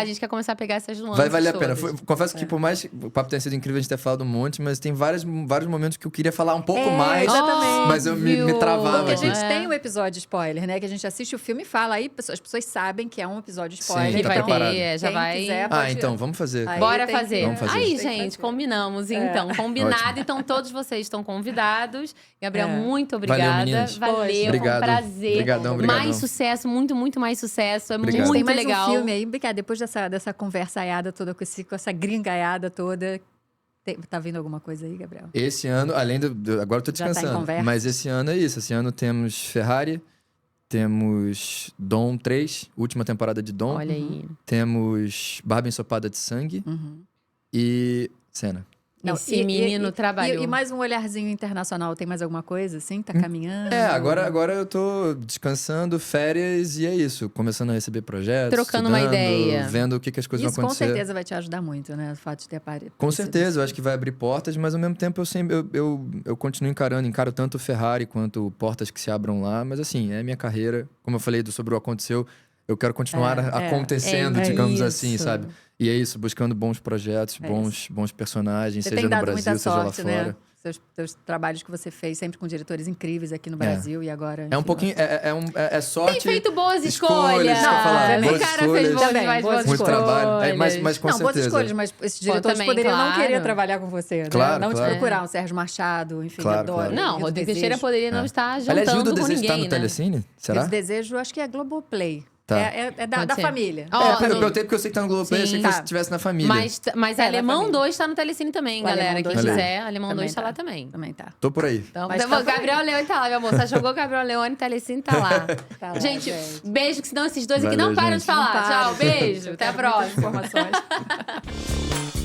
gente quer começar a pegar essas nuances. Vai valer a pena. Confesso que por mais o papo tenha sido incrível a gente ter falado um monte, mas tem vários momentos que eu queria falar um pouco mais. Exatamente. Mas eu me travava. Porque a gente tem um episódio spoiler, né? Que a gente assiste o filme e fala. Aí as pessoas sabem que é um episódio spoiler. Sim, que vai preparado. ter, já vai… quiser, pode… Então, vamos fazer. Bora fazer. Vamos fazer. Aí, gente, combinamos, então. Combinado. Ótimo. Então, todos vocês estão convidados. Gabriel, muito obrigada. Valeu, meninas. Valeu, obrigado. Foi um prazer. Obrigadão. Mais sucesso, muito mais sucesso. É Obrigado. muito Tem mais legal. um filme aí, depois dessa conversaiada toda, com essa gringaiada toda. Tá vindo alguma coisa aí, Gabriel? Esse ano, além do… Agora eu tô Já tá em descansando. conversa? Mas esse ano é isso. Esse ano temos Ferrari, temos Dom 3, última temporada de Dom. Olha aí. Temos Barba Ensopada de Sangue e Cena. Esse menino trabalhou. E mais um olharzinho internacional. Tem mais alguma coisa, assim? Tá caminhando? Agora eu tô descansando, férias, e é isso. Começando a receber projetos, trocando uma ideia. Vendo o que as coisas Isso vão acontecer. com certeza vai te ajudar muito, né? O fato de ter aparecido. Com certeza, eu acho que vai abrir portas, mas ao mesmo tempo eu continuo encaro tanto o Ferrari quanto portas que se abram lá. Mas assim, é minha carreira. Como eu falei sobre o Aconteceu, eu quero continuar acontecendo, digamos assim, sabe? E é isso, buscando bons projetos, bons personagens, seja no Brasil, seja lá fora. Né? Seus trabalhos que você fez sempre com diretores incríveis aqui no Brasil e agora… É um pouquinho… É sorte… Tem feito boas escolhas. Isso que eu ia falar. Boas escolhas. Boas muito trabalho. Mas com certeza. Boas escolhas, mas esses diretores também, poderiam não claro. querer trabalhar com você, né? Claro, não te claro. procurar, um Sérgio Machado, enfim, Claro, adoro. claro. Não, Rodrigo Teixeira poderia não estar jantando Aliás, Rio do com Desejo ninguém, tá no né? Telecine? Será? Esse desejo, acho que é Globoplay. Tá. É da família. Eu perguntei porque eu sei que tá no Globoplay, eu achei que estivesse na família. Mas Alemão 2 tá no Telecine também, galera. Quem quiser, Alemão 2 tá lá também. Também tá. Tô por aí. Então, Mas Gabriel Leone tá lá, meu amor. Você jogou Gabriel Leone, Telecine tá lá. Gente, beijo, que senão esses dois aqui não param de falar. Tchau, beijo. Até a próxima. Informações.